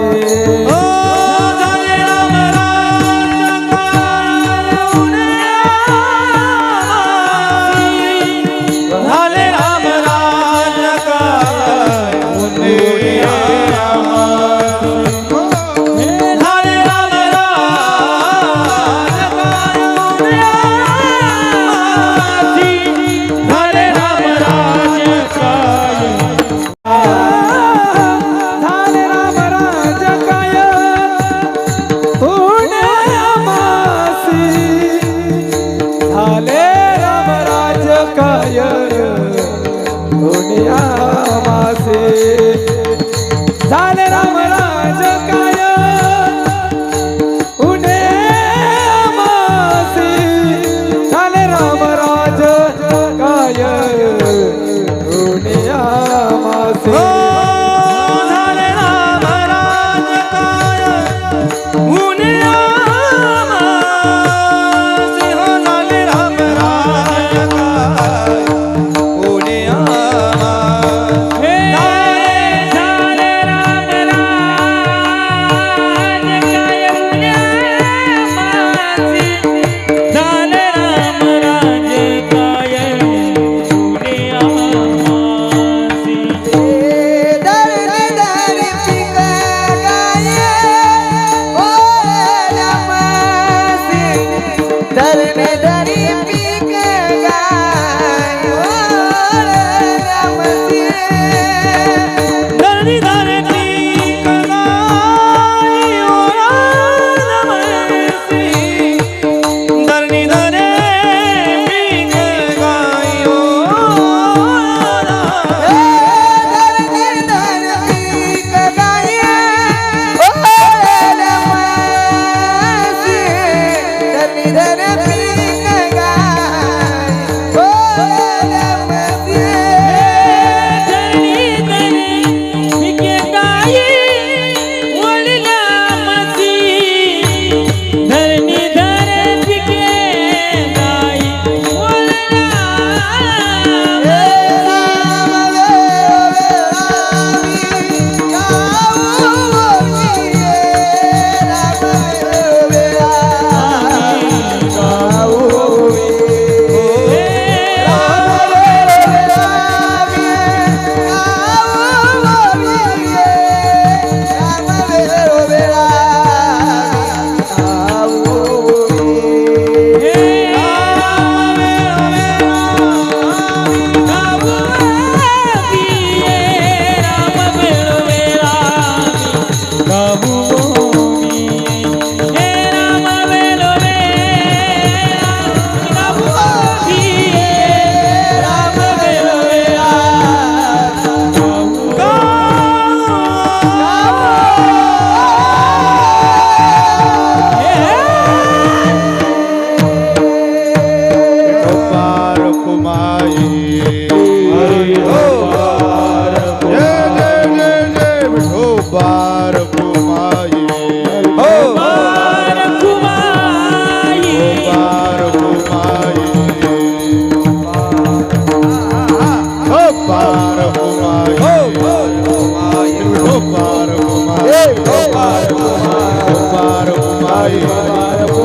गोपाळ कुमार गोपाळ कुमारी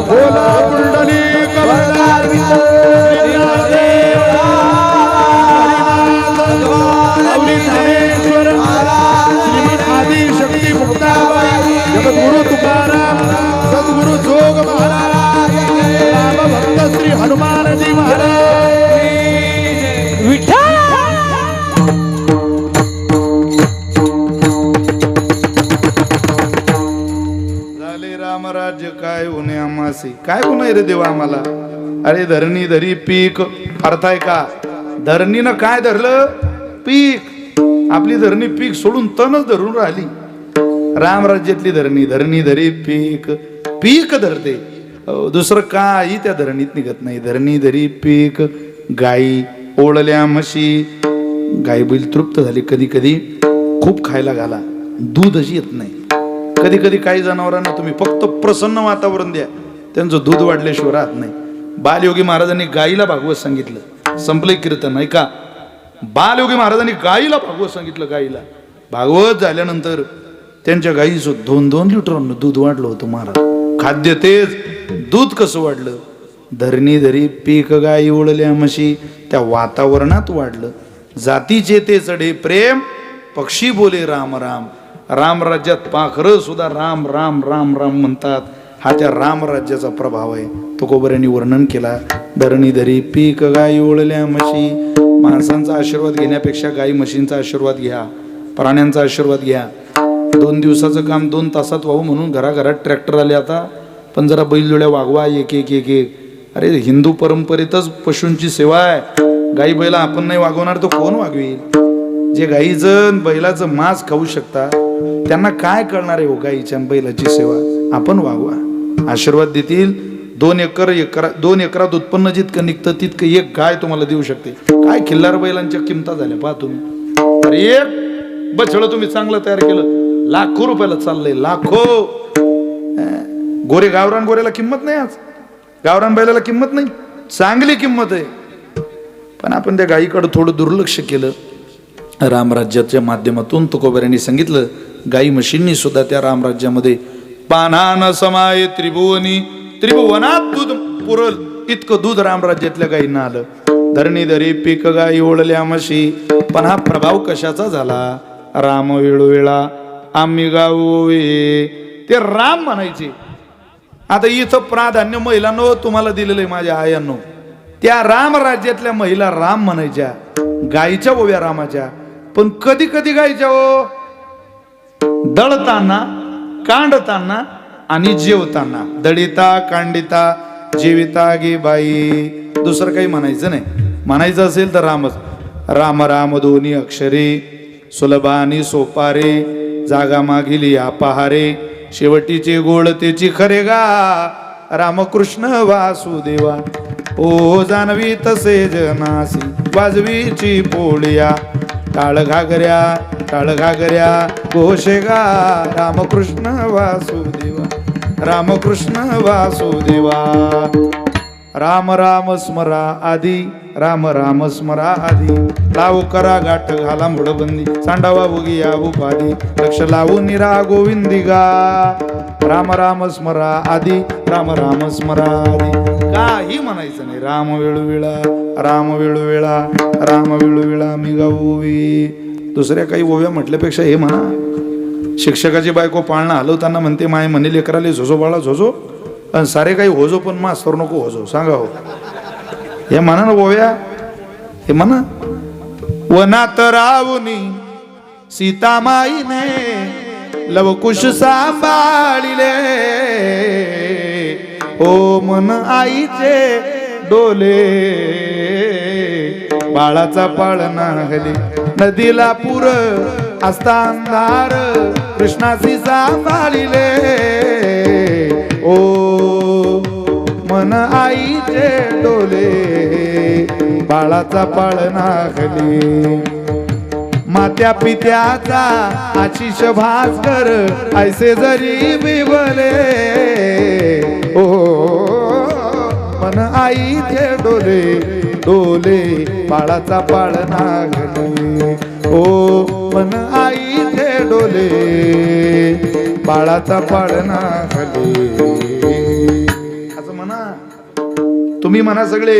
बोला कुंडली कमलार आदि शक्ती मुक्ताबाई जगद्गुरु तुकाराम सद्गुरु जोग महाराज बाबा भक्त श्री हनुमानजी महाराज विठ्ठल झाले रामराज्य काय होणे आम्हासी काय होणार रे देवा आम्हाला. अरे धरणी धरी पीक अर्थ आहे का. धरणीनं काय धरलं पीक. आपली धरणी पीक सोडून तनच धरून राहिली. रामराज्यातली धरणी धरणी धरी पीक पीक धरते. दुसरं काही त्या धरणीत निघत नाही. धरणी धरी पीक गाई ओळल्या म्हशी. गाई बैल तृप्त झाली. कधी कधी खूप खायला घाला दूधच येत नाही. कधी कधी काही जनावरांना तुम्ही फक्त प्रसन्न वातावरण द्या त्यांचं दूध वाढल्याशिवाय राहत नाही. बालयोगी महाराजांनी गाईला भागवत सांगितलं. संपले कीर्तन ऐका. बालयोगी महाराजांनी गाईला भागवत सांगितलं. गाईला भागवत झाल्यानंतर त्यांच्या गाईचं 2-2 लिटर दूध वाढलं होतं महाराज. खाद्य तेज दूध कसं वाढलं. धरणी धरी पीक गाई ओळल्या म्हशी त्या वातावरणात वाढलं. जातीचे ते चढे प्रेम पक्षी बोले राम राम. रामराज्यात पाखरं सुद्धा राम राम राम राम म्हणतात. हा त्या रामराज्याचा प्रभाव आहे. तुकोबऱ्यांनी वर्णन केला. धरणी धरी पीक गाई ओळल्या म्हशी. माणसांचा आशीर्वाद घेण्यापेक्षा गाई म्हशींचा आशीर्वाद घ्या. प्राण्यांचा आशीर्वाद घ्या. 2 दिवसाचं काम 2 तासात व्हावं म्हणून घराघरात ट्रॅक्टर आले आता. पण जरा बैलजोड्या वागवा एक एक एक एक. अरे हिंदू परंपरेतच पशूंची सेवा आहे. गाई बैला आपण नाही वागवणार तर कोण वागवेल. जे गाईचं बैलाचं मांस खाऊ शकता त्यांना काय कळणार आहे हो गाईच्या बैलाची सेवा. आपण वागवा. आशीर्वाद देतील. 2 एकरात उत्पन्न जितकं निघतं तितकं एक गाय तुम्हाला देऊ शकते. काय खिल्लार बैलांच्या किमता झाल्या पहा तुम्ही. अरे एक बछडं तुम्ही चांगलं तयार केलं लाखो रुपयाला चाललंय. लाखो. गोरे गावरान गोऱ्याला किंमत नाही. आज गावरान बैलाला किंमत नाही. चांगली किंमत आहे. पण आपण त्या गायीकडे थोडं दुर्लक्ष केलं. रामराज्याच्या माध्यमातून तुकोबऱ्यांनी सांगितलं गाई म्हशींनी सुद्धा त्या रामराज्यामध्ये पानान समाये त्रिभुवनी. त्रिभुवनात दूध पुरल इतकं दूध रामराज्यातल्या गायींना आलं. धरणी धरी पीक गाई ओळल्या म्हशी. पण हा प्रभाव कशाचा झाला. राम वेळोवेळा आम्ही गावोवे. ते राम म्हणायचे. आता इथं प्राधान्य महिलांनो तुम्हाला दिलेलं आहे माझ्या आयांनो. त्या रामराज्यातल्या महिला राम म्हणायच्या. गायीच्या ओव्या रामाच्या. पण कधी कधी गायच्या ओ दळताना कांडताना आणि जेवताना. दळिता कांडिता जेविता गे बाई. दुसरं काही म्हणायचं नाही. म्हणायचं असेल तर रामच. राम राम दोन्ही अक्षरे सुलभानी सोपारे. जागा मागिली अपहारे. शेवटीचे गोळतेची खरे गा. रामकृष्ण वासुदेवा. ओ जाणवी तसे जनासी वाजवीची पोळ्या. टाळ घागऱ्या घोषेगा. रामकृष्ण वासुदेवा रामकृष्ण वासुदेवा. राम राम स्मरा आधी. राम राम स्मरा आधी. लावू करा गाठ घाला मुडबंदी. सांडावा उगी या उपाधी. लक्ष लावू निरा गोविंदी गा. राम राम स्मरा आधी. राम राम स्मरा आधी. काही म्हणायचं नाही. राम वेळोवेळा राम वेळोवेळा राम वेळोवेळा मी गाऊवी. दुसऱ्या काही ओव्या म्हटल्यापेक्षा हे म्हणा. शिक्षकाची बायको पाळणं हलवताना म्हणते माय म्हणे लेकराले झोझो बाळा झोझो. आणि सारे काही होजो पण मास्तर नको होजो. सांगा हो. हे म्हणा ना ओव्या. हे म्हणा. वनात रावुनी सीतामाईने लवकुश सांभाळिले. ओ मन आईचे डोले. बाळाचा पाळणा हली नदीला पूर असता अंधार. कृष्णासी सांभाळिले. ओ मन आईचे डोले. बाळाचा पाळणा खाली. मात्या पित्याचा आशिष भास्कर ऐसे जरी बिबले. ओ मन आईचे डोले डोले. बाळाचा पाळणा घाली. ओ मन आईचे डोले डोले बाळाचा पाळणा खाली. असं म्हणा तुम्ही, म्हणा सगळे.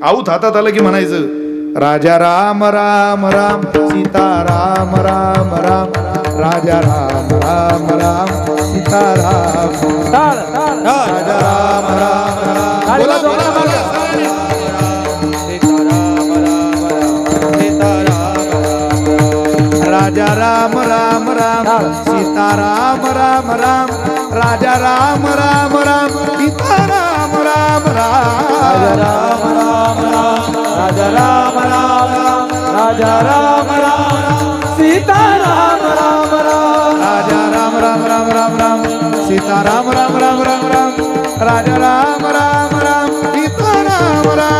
आऊत हातात आलं की म्हणायचं राजा राम राम राम सीता राम राम राम राजा राम राम राम सीता राम टाळ टाळ राजा राम राम राम. टाळी बोला, वाजवा, बोला, बोला, बोला. राजा राम राम राम सीता राम राम राम राजा राम राम राम सीता राम राम राजा राम. राम राम राम राजा राम राम राम राजा राम राम राम सीता राम राम राम राजा राम राम राम राम राम सीता राम राम राम राम राम राजा राम राम राम सीता राम राम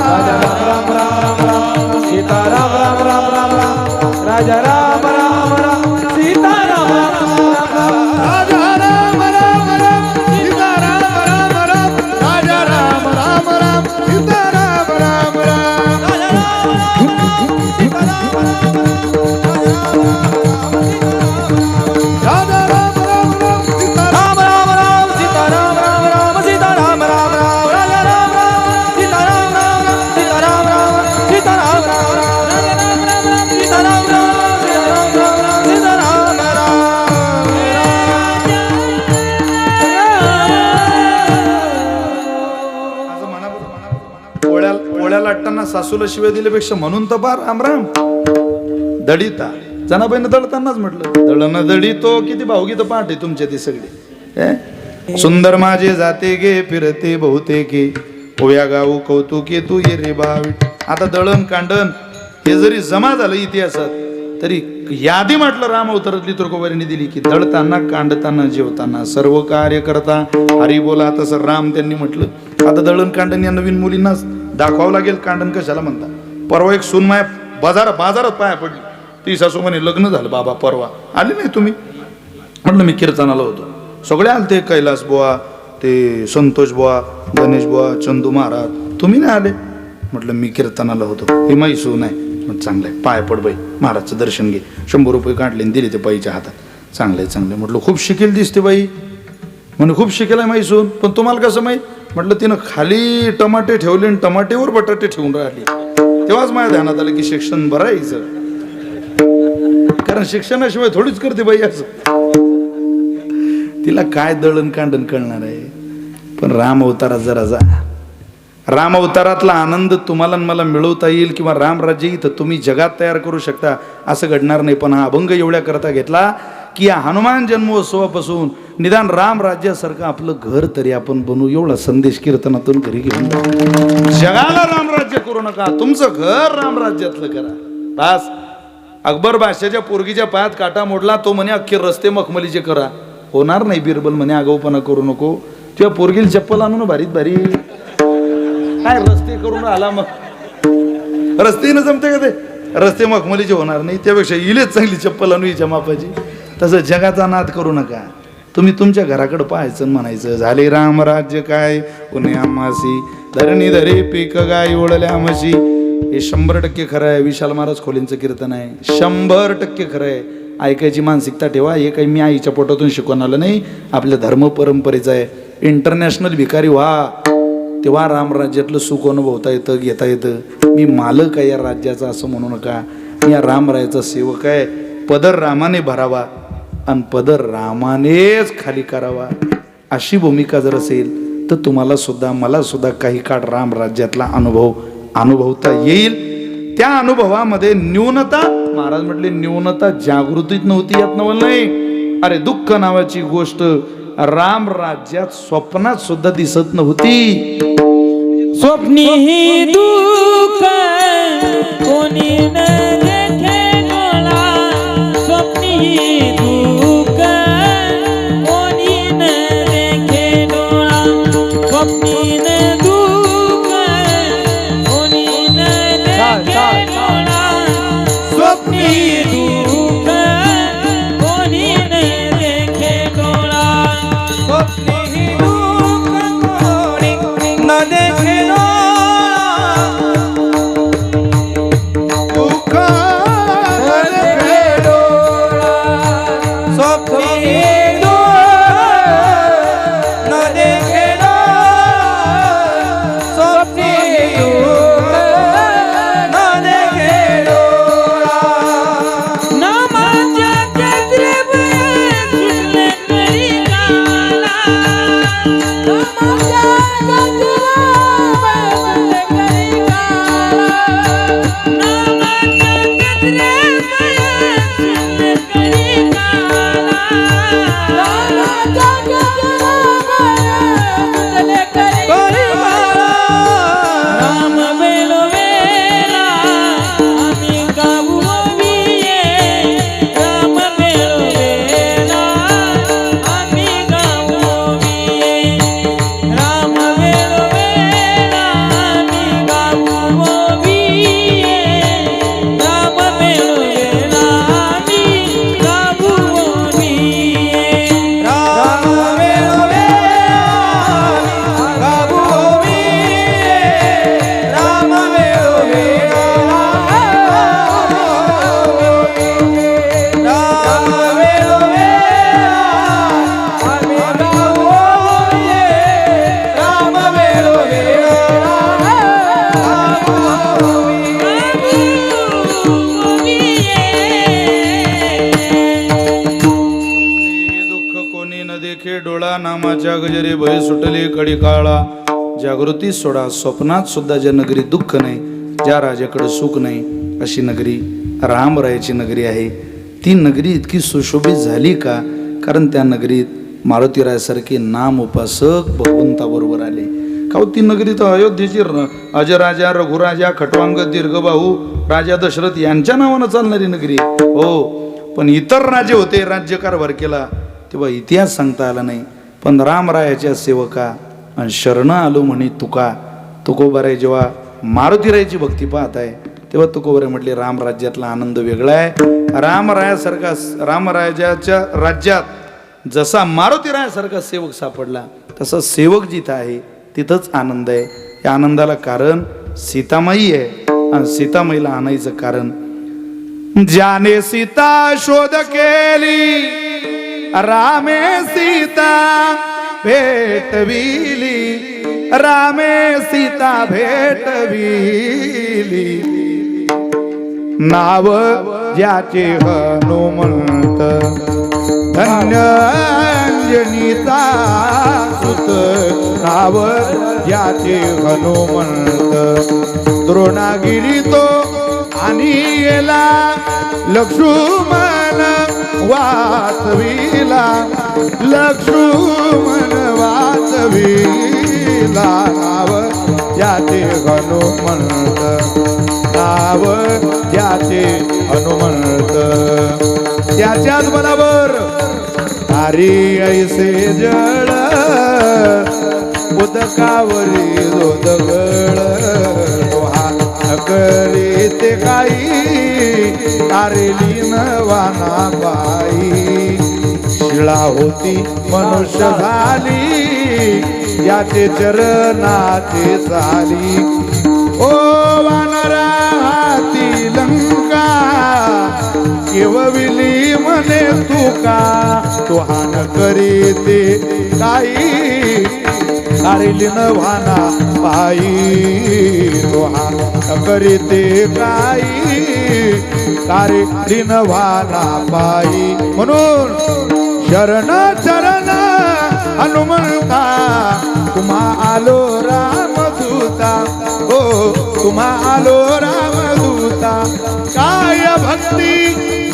राजा राम. राम राम राम राम सीता राम राम राम राम राम राजा राम राम राम सीता राम राम राम. राजा राम राम राम सीता राम राम राम राजा राम राम राम सीता राम राम राम. राजा राम राम राम सीता राम राम राम राम सीता राम राम राम सीता राम राम राम राजा राम राम सीता राम राम राम सीता राम राम सीता राम राम राजा राम राम सीता राम राम सीता राम असं म्हणा. पोळ्या लाटताना सासूला शिव्या दिल्यापेक्षा म्हणून तर बा राम राम. दडीता जनाबाईनं दळतानाच म्हटलं दळण दळीतो. किती भावगीत पाठ आहे तुमचे ते सगळे. सुंदर माझे जाते गे फिरते बहुतेके ओया गाऊ कौतुके तू ये रे बावी. आता दळण कांडण हे जरी जमा झालं इतिहासात तरी यादी म्हटलं राम अवतारातली तुर्कोबारीने दिली की दळताना कांडताना जेवताना सर्व कार्य करता हरी बोला. तसं राम त्यांनी म्हटलं. आता दळण कांडण या नवीन मुलींना दाखवावं लागेल कांडण कशाला म्हणता. परवा एक सुनमाय बाजारात पाया पडली. ती सासू म्हणे लग्न झालं बाबा परवा आले नाही तुम्ही. म्हटलं मी कीर्तनाला होतो. सगळे आलते कैलास बुवा ते संतोष बुवा गणेश बुवा चंदू महाराज तुम्ही नाही आले. म्हटलं मी कीर्तनाला होतो. ही माई सून आहे. म्हटलं चांगलं आहे पाय पड बाई महाराजचं दर्शन घे. 100 रुपये काढले आणि दिले ते बाईच्या हातात. चांगलं आहे चांगलं आहे. म्हटलं खूप शिकेल दिसते बाई. म्हणे खूप शिकेल आहे माई सून. पण तुम्हाला कसं माहीत. म्हटलं तिनं खाली टमाटे ठेवले आणि टमाटेवर बटाटे ठेवून राहिली. तेव्हाच माझ्या ध्यानात आलं की शिक्षण बरं आहे हिचं. कारण शिक्षणाशिवाय थोडीच करते बाई असं. तिला काय दळण कांडण कळणार आहे. पण राम अवतारात जरा जा. राम अवतारातला आनंद तुम्हाला मला मिळवता येईल किंवा राम राज्य इथं तुम्ही जगात तयार करू शकता असं घडणार नाही. पण हा अभंग एवढ्या करता घेतला की या हनुमान जन्मोत्सवापासून निदान राम राज्यासारखं आपलं घर तरी आपण बनवू. एवढा संदेश कीर्तनातून घरी घेऊन जगाला राम राज्य करू नका. तुमचं घर राम राज्यातलं करा बस. अकबर बादशाच्या पोरगीच्या पायात काटा मोडला. तो म्हणे अख्खे रस्ते मखमलीचे करा. होणार नाही. बिरबल म्हणे आगाऊपणा करू नको. तुझ्या पोरगीला चप्पल आणून भारीत भारी काय रस्ते करून आला. मग रस्ते न जमते का ते. रस्ते मखमलीचे होणार नाही. त्यापेक्षा इलेच चांगली चप्पल आणू हिच्या मापाची. तसं जगाचा नाद करू नका. तुम्ही तुमच्या घराकडे पाहायचं म्हणायचं झाले राम राज्य काय उन्हे आमासी धरणी धरे पीक गाय ओढल्या आमाशी. हे 100% खरं आहे. विशाल महाराज खोलेंचं कीर्तन आहे. 100% खरं आहे. ऐकायची मानसिकता ठेवा. हे काही मी आईच्या पोटातून शिकवून आलं नाही. आपल्या धर्म परंपरेचं आहे. इंटरनॅशनल भिकारी व्हा तेव्हा रामराज्यातलं सुख अनुभवता येतं घेता येतं. मी मालक आहे या राज्याचा असं म्हणू नका. मी या रामरायाचा सेवक आहे. पदर रामाने भरावा आणि पदर रामानेच खाली करावा अशी भूमिका जर असेल तर तुम्हाला सुद्धा मला सुद्धा काही काळ राम राज्यातला अनुभवता येईल. त्या अनुभवामध्ये न्यूनता महाराज म्हटले न्यूनता जागृतीत नव्हती यात नवल नाही. अरे दुःख नावाची गोष्ट राम राज्यात स्वप्नात सुद्धा दिसत नव्हती. स्वप्नी ही दुःख कोणी न देखे डोळा. स्वप्नी ही दुःख कोणी न देखे डोळा. स्वप्नी न दुःख कोणी न देखे डोळा. स्वप्नी दुःख कोणी न देखे डोळा. स्वप्नी ही दुःख कोणी न देखे डोळा. दुःख नामाच्या गजरे भय सुटले कडी काळा. जागृती सोडा स्वप्नात सुद्धा ज्या नगरी दुःख नाही, ज्या राजाकडे सुख नाही, अशी नगरी रामरायाची नगरी आहे. ती नगरी इतकी सुशोभित झाली का? कारण त्या नगरीत मारुतीरायासारखे नाम उपासक भगवंताबरोबर आले. का ती नगरी तर अयोध्येची अजराजा, रघुराजा, खटवांग, दीर्घबाहू, राजा दशरथ यांच्या नावानं चालणारी नगरी हो. पण इतर राजे होते, राज्यकारभार केला तेव्हा इतिहास सांगता आला नाही. पण रामरायाच्या सेवका आणि शरण आलो म्हणे तुकोबाराय जेव्हा मारुतीरायाची भक्ती पाहत आहे तेव्हा तुकोबाराय म्हटले रामराज्यातला आनंद वेगळा आहे. रामरायासारखा रामराजाच्या राज्यात जसा मारुतीरायासारखा सेवक सापडला तसा सेवक जिथं आहे तिथंच आनंद आहे. या आनंदाला कारण सीतामाई आहे आणि सीतामाईला आणायचं कारण ज्याने सीता शोध केली रामे सीता भेटविली, रामे सीता भेटविली. नाव ज्याचे हनुमंत धन्य अंजनीचा सुत, नाव ज्याचे हनुमंत. द्रोणागिरी तो आणि गेला लक्ष्मण वाचविला, लक्ष्मण वाचविला. नाव ज्याचे हनुमंत, नाव ज्याचे हनुमंत. त्याच्याच बरोबर तारी ऐसे जळ उदकावरी दोदगळ. करी ते काही तारेली नवाना बाई. शिळा होती मनुष्य झाली याचे चरणाचे चाली. ओ वानरा हाती लंका केवविली म्हणे तुका. तो हान करी ते काही तारेली नवाना बाई. तो हान करीते काही तारेली नवाना बाई. म्हणून शरण चरण हनुमंता तुम्हा आलो रामदूता. हो तुम्हा आलो रामदूता. काय भक्ती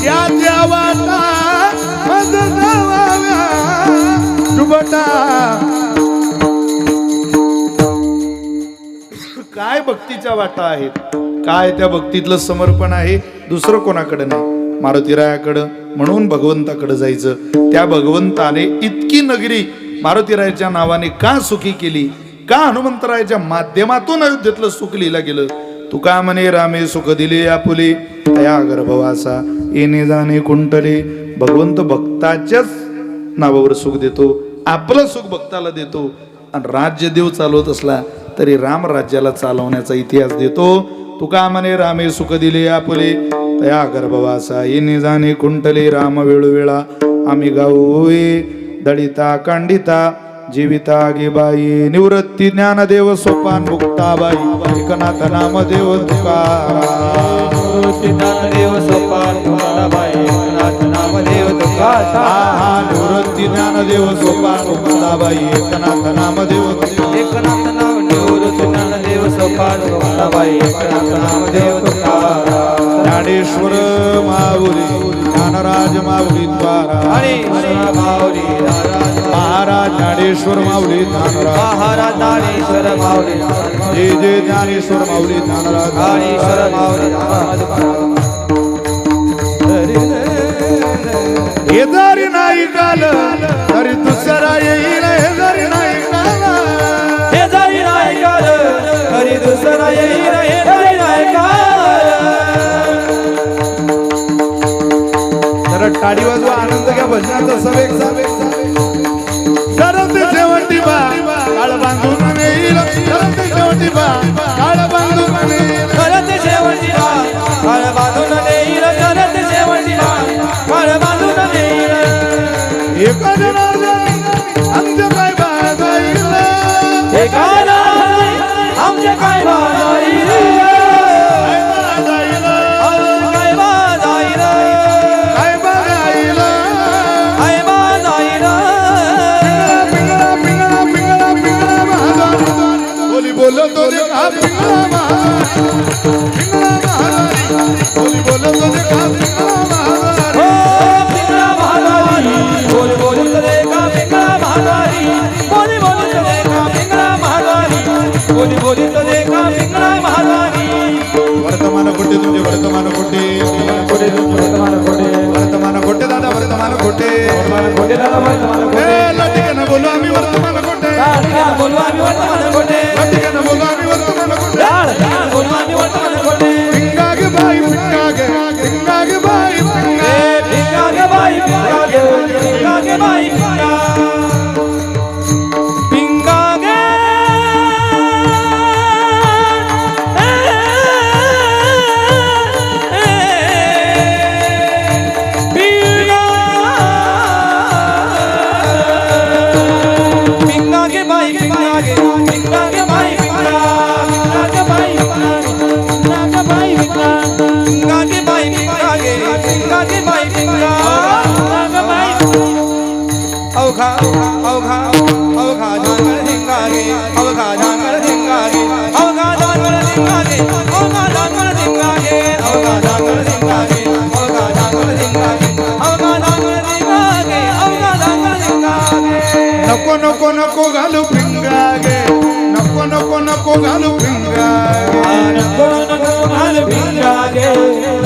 या देवाचा मज जावाव्या शुभटा. काय भक्तीच्या वाटा आहेत, काय त्या भक्तीतलं समर्पण आहे, दुसरं कोणाकडे नाही, मारुतीरायाकडं. म्हणून भगवंताकडे जायचं. त्या भगवंताने इतकी नगरी मारुतीरायाच्या नावाने का सुखी केली, का हनुमंतरायाच्या माध्यमातून अयोध्येतलं सुख लिहिलं गेलं. तुका म्हणे रामे सुख दिले आपुले तया गर्भवासा येणे जाणे कुंटले. भगवंत भक्ताच्याच नावावर सुख देतो, आपलं सुख भक्ताला देतो. आणि राज्य देव चालवत असला तरी राम राज्याला चालवण्याचा इतिहास देतो. तुका म्हणे रामे सुख दिले आपुले तया गर्भवासा येणे जाणे कुंटले. राम वेळोवेळा आम्ही गाऊये दळिता कांडिता जीविता गे बाई. निवृत्ती ज्ञानदेव सोपान मुक्ताबाई एकनाथ नामदेव तुकाराम. ज्ञानदेव सोपान मुक्ताबाई एकनाथ नामदेव तुकाराम. निवृत्ती ज्ञानदेव सोपान मुक्ताबाई एकनाथ नामदेव एकनाथ नाम निवृत्ती ज्ञानदेव सोपान मुक्ताबाई एकनाथ नामदेव तुकाराम. ज्ञानेश्वर माऊली ज्ञानराज माऊली द्वारा महाराज ज्ञानेश्वर माऊली ज्ञानराज महाराज ज्ञानेश्वर माऊली जय जय ज्ञानेश्वर माऊली ज्ञानराज ज्ञानेश्वर माऊली. हे जरी नाही काल तरी दुसरा येईल. हे जरी नाही काल, हे जरी नाही काल तरी दुसरा येईल. हे जरी नाही काल. जरा टाळी वाजवा, आनंद घ्या भजनाचा सवेग सवेग. सरत शेवटी बा काळ बांधून येईल. सरत शेवटी बा काळ बांधून येईल. करत शेवटीला काळ बांधून देईल. करत शेवटीला काळ बांधून देईल. एका जनाला आमच्या काय बाजाईल. एका आमचे काय बाजाईल. काय बाजाईल. काय बाजाईल. काय बाजाईल. काय बाजाईल. ए लटिकन बोलू आम्ही वर्तमान कोटे बोलू आम्ही वर्तमान कोटे लटिकन बोलू आम्ही वर्तमान कोटे बोलू आम्ही वर्तमान कोटे पिंगा गे बाई पिंगा गे बाई पिंगा भिंगा गे बाई भिंगा गे बाई भिंगा गे भिंगा गे बाई भिंगा गे बाई भिंगा गे बाई भिंगा गे बाई भिंगा गे बाई भिंगा गे बाई भिंगा अवघा अवघा अवघा जांगर धिंगा गे अवघा जांगर धिंगा गे अवघा जांगर धिंगा गे अवघा जांगर धिंगा गे अवघा जांगर धिंगा गे अवघा जांगर धिंगा गे अवघा जांगर धिंगा गे अवघा जांगर धिंगा गे नको नको नको घालू पिंगा गे नको नको नको घालू पिंगा गे नको नको घालू भिंगा गे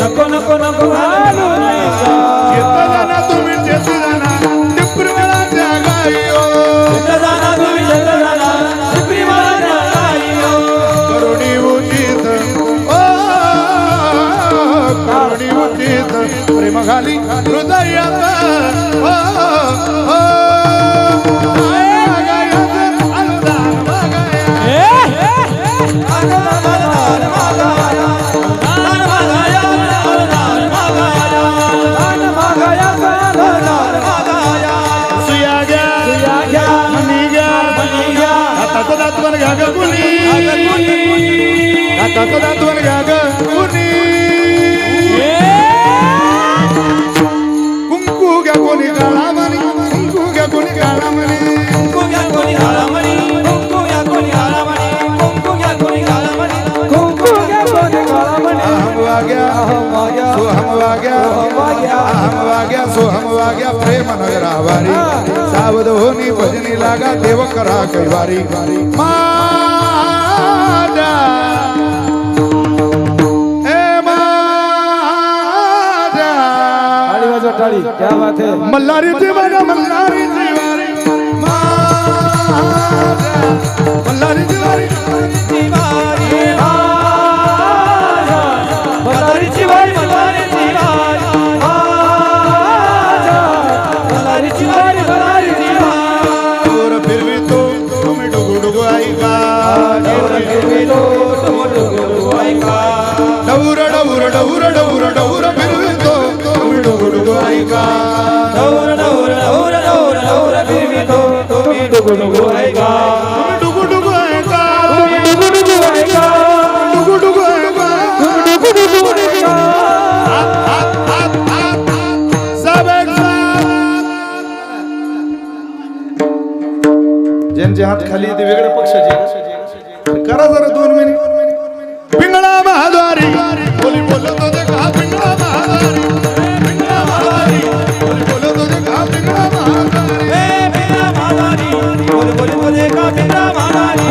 नको नको नको घालू भिंगा येता जाना तुम्ही जेत जाना टिपर मला जागायो जाना तुम्ही जग जाना टिपरी मला जागायो करुणी उचित ओ करुणी उचित प्रेम घाली हृदयात ओ ओ कुंकू घ्या कोणी काळा म्हणी कुंकू घ्या कोणी काळा म्हणी कुंकू घ्या कोणी काळा म्हणी कुंकू घ्या कोणी काळा म्हणी कुंकू घ्या कोणी काळा म्हणी कुंकू घ्या कोणी काळा म्हणी हम वाग्या सो हम वाग्या सो हम वाग्या प्रेम नगरावारी सावध होनी भजनी लागा देव करा कैवारी मादा टाळी क्या बात है मल्हारी जीवारी मल्हारी जीवारी मल्हारी जीवारी जीवारी मल्हारी जीवारी मल्हारी जीवारी मल्हारी जीवारी मल्हारी जीवारी और फिरवी तो तुम्ही डुगु डुगु ऐका और फिरवी तो तुम्ही डुगु डुगु ऐका डौर डौर डौर डौर डौर फिरवी तो तुम्ही डुगु डुगु ऐका डौर डौर डौर डौर डौर फिरवी तो तुम्ही डुगु डुगु ऐका डुगु डुगु ऐका डुगु डुगु ऐका डुगु डुगु ऐका डुगु डुगु ऐका सब एक ज्यांचे हात खाली ते वेगळ्या पक्षाचे करा जरा 2 मिनिट पिंगळा महाद्वारी बोली बोलत होते का पिंगळा महाद्वारी पिंगळा महाद्वारी बोली बोलत होते का पिंगळा महाद्वारी ए पिंगळा महाद्वारी बोल बोल बोले का पिंगळा महाद्वारी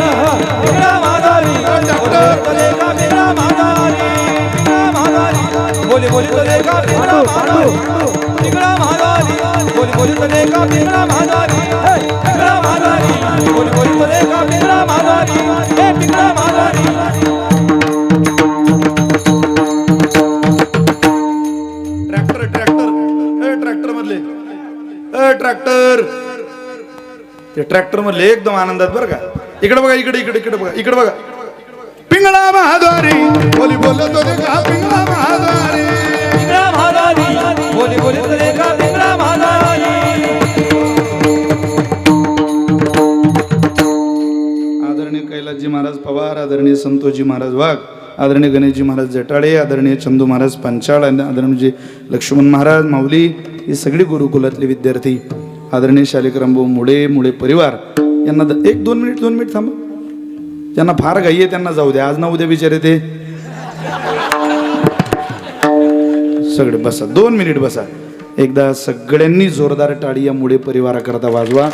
पिंगळा महाद्वारी बोल बोले का पिंगळा महाद्वारी पिंगळा महाद्वारी बोल बोल बोले का पिंगळा महाद्वारी पिंगळा महाद्वारी बोल बोल बोले का पिंगळा महाद्वारी पिंगळा महाद्वारी बोल बोल बोले का पिंगळा महाद्वारी ए पिंगळा महाद्वारी ट्रॅक्टर मधले ट्रॅक्टर ते ट्रॅक्टर मधले एकदम आनंदात बरं का इकडे बघा इकडे इकडे इकडे बघा इकडे बघा पिंगळा महाद्वारी बोली बोलत होते का पिंगळा महाद्वारी पिंगळा महाद्वारी बोली बोली बोले का पिंगळा महाद्वारी आदरणीय कैलासजी महाराज पवार, आदरणीय संतोषजी महाराज वाघ, आदरणीय गणेशजी महाराज जटाळे, आदरणीय चंदू महाराज पंचाळ, आदरणीय लक्ष्मण महाराज माऊली, ही सगळी गुरुकुलातले विद्यार्थी, आदरणीय शालिकरामभाऊ मुळे परिवार यांना 2 मिनिट थांबा. ज्यांना फार घाई आहे त्यांना जाऊ द्या, आज ना उद्या बिचारे ते सगळे बसा, 2 मिनिट बसा. एकदा सगळ्यांनी जोरदार टाळी या मुळे परिवाराकरता वाजवा.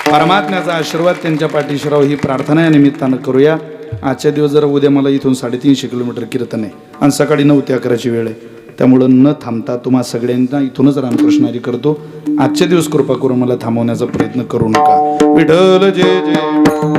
परमात्म्याचा आशीर्वाद त्यांच्या पाठीशी राहो ही प्रार्थना या निमित्तानं करूया. आजच्या दिवस जरा उद्या मला इथून 350 किलोमीटर कीर्तन आहे आणि सकाळी 9 ते 11ची वेळ आहे. त्यामुळं न थांबता तुम्हा सगळ्यांना इथूनच रामकृष्ण हरी करतो. आजचे दिवस कृपा करून मला थांबवण्याचा प्रयत्न करू नका. विठ्ठल जय जय.